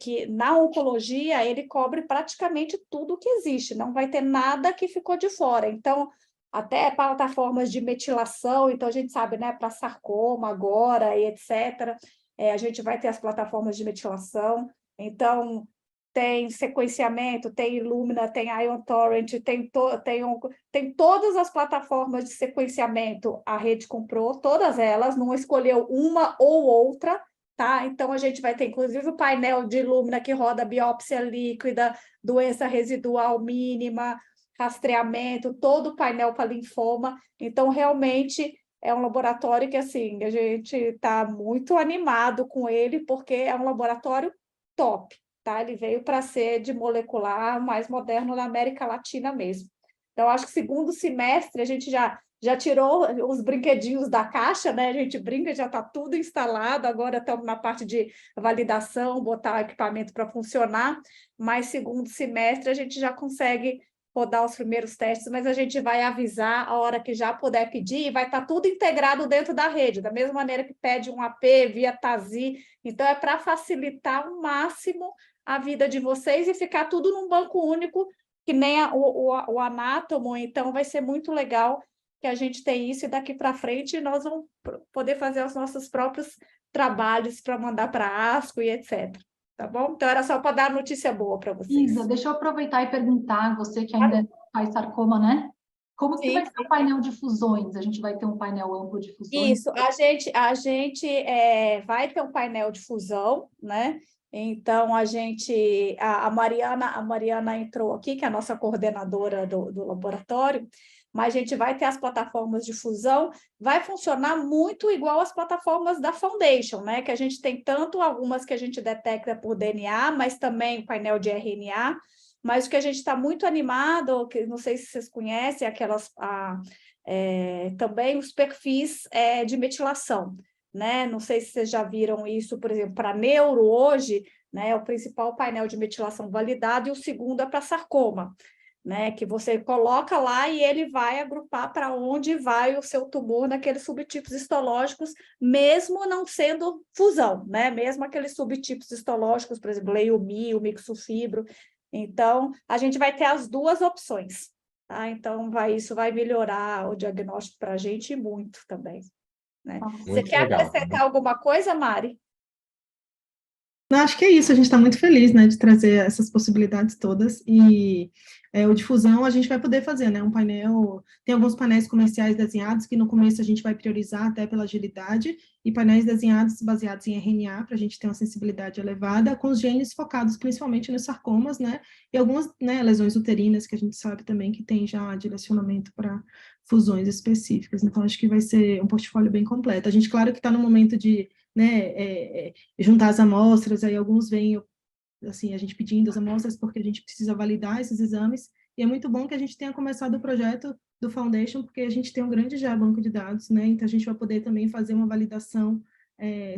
que na oncologia ele cobre praticamente tudo que existe, não vai ter nada que ficou de fora, então até plataformas de metilação, então a gente sabe, né, para sarcoma agora e etc., a gente vai ter as plataformas de metilação, então tem sequenciamento, tem Illumina, tem Ion Torrent, tem todas as plataformas de sequenciamento, a rede comprou, todas elas, não escolheu uma ou outra, tá? Então a gente vai ter, inclusive, o painel de Illumina que roda biópsia líquida, doença residual mínima, rastreamento, todo o painel para linfoma, então realmente é um laboratório que, assim, a gente está muito animado com ele, porque é um laboratório top, tá? Ele veio para ser de molecular mais moderno na América Latina mesmo. Então, acho que segundo semestre a gente já tirou os brinquedinhos da caixa, né? A gente brinca, já está tudo instalado, agora estamos na parte de validação, botar o equipamento para funcionar, mas segundo semestre a gente já consegue rodar os primeiros testes, mas a gente vai avisar a hora que já puder pedir, e vai estar tudo integrado dentro da rede, da mesma maneira que pede um AP via TASI. Então, é para facilitar ao máximo a vida de vocês e ficar tudo num banco único, que nem o Anátomo. Então, vai ser muito legal que a gente tem isso, e daqui para frente nós vamos poder fazer os nossos próprios trabalhos para mandar para a ASCO e etc. Tá bom? Então, era só para dar notícia boa para vocês. Isa, deixa eu aproveitar e perguntar, você que ainda faz sarcoma, né? Como que Sim, vai ser o painel de fusões? A gente vai ter um painel amplo de fusões? Isso, a gente vai ter um painel de fusão, né? Então, a Mariana entrou aqui, que é a nossa coordenadora do laboratório, mas a gente vai ter as plataformas de fusão, vai funcionar muito igual às plataformas da Foundation, né? Que a gente tem tanto algumas que a gente detecta por DNA, mas também o painel de RNA, mas o que a gente está muito animado, que não sei se vocês conhecem, também os perfis de metilação, né? Não sei se vocês já viram isso, por exemplo, para neuro hoje, né? É o principal painel de metilação validado, e o segundo é para sarcoma, né? Que você coloca lá e ele vai agrupar para onde vai o seu tumor naqueles subtipos histológicos, mesmo não sendo fusão, né? Mesmo aqueles subtipos histológicos, por exemplo, leiomia, o mixofibro. Então, a gente vai ter as duas opções. Tá? Então, isso vai melhorar o diagnóstico para a gente muito também. Né? Você Muito quer legal. acrescentar alguma coisa, Mari? Não, acho que é isso, a gente está muito feliz, né, de trazer essas possibilidades todas, e o difusão a gente vai poder fazer, né, um painel, tem alguns painéis comerciais desenhados, que no começo a gente vai priorizar até pela agilidade, e painéis desenhados baseados em RNA, para a gente ter uma sensibilidade elevada, com os genes focados principalmente nos sarcomas, né, e algumas, né, lesões uterinas, que a gente sabe também que tem já direcionamento para fusões específicas. Então, acho que vai ser um portfólio bem completo. A gente, claro que está no momento de, né, juntar as amostras, aí alguns vêm, assim, a gente pedindo as amostras porque a gente precisa validar esses exames, e é muito bom que a gente tenha começado o projeto do Foundation, porque a gente tem um grande já banco de dados, né, então a gente vai poder também fazer uma validação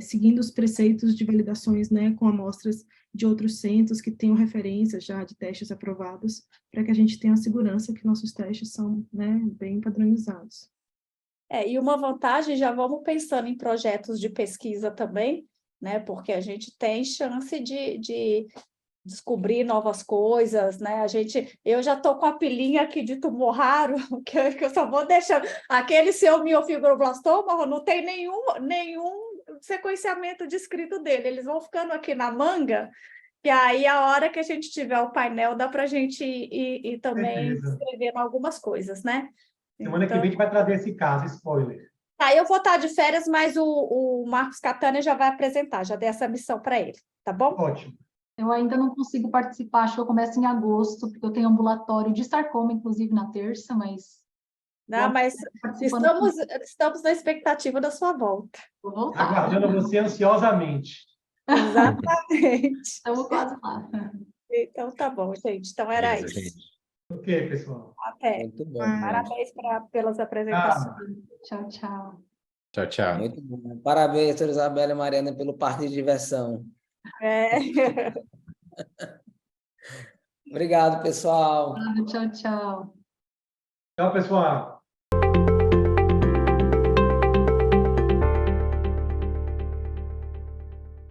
seguindo os preceitos de validações, né, com amostras de outros centros que tenham referências já de testes aprovados, para que a gente tenha a segurança que nossos testes são, né, bem padronizados. E uma vantagem, já vamos pensando em projetos de pesquisa também, né? Porque a gente tem chance de descobrir novas coisas, né? Eu já estou com a pilinha aqui de tumor raro, que eu só vou deixar. Aquele seu miofibroblastoma, não tem nenhum sequenciamento descrito dele. Eles vão ficando aqui na manga, e aí a hora que a gente tiver o painel, dá para a gente ir também escrevendo algumas coisas, né? Semana que vem a gente vai trazer esse caso, spoiler. Tá, eu vou estar de férias, mas o Marcos Catania já vai apresentar, já dei essa missão para ele, tá bom? Ótimo. Eu ainda não consigo participar, acho que eu começo em agosto, porque eu tenho ambulatório de sarcoma, inclusive, na terça, mas... Não, mas estamos na expectativa da sua volta. Vou voltar. Aguardando você ansiosamente. Exatamente. Estamos quase lá. Então, tá bom, gente. Então, era Beleza, isso. gente. Ok, pessoal. Até. Muito bom. Parabéns pelas apresentações. Tchau, tchau. Tchau, tchau. Muito bom. Parabéns, doutora Isabela e Mariana, pelo parque de diversão. É. Obrigado, pessoal. Tchau, tchau. Tchau, pessoal.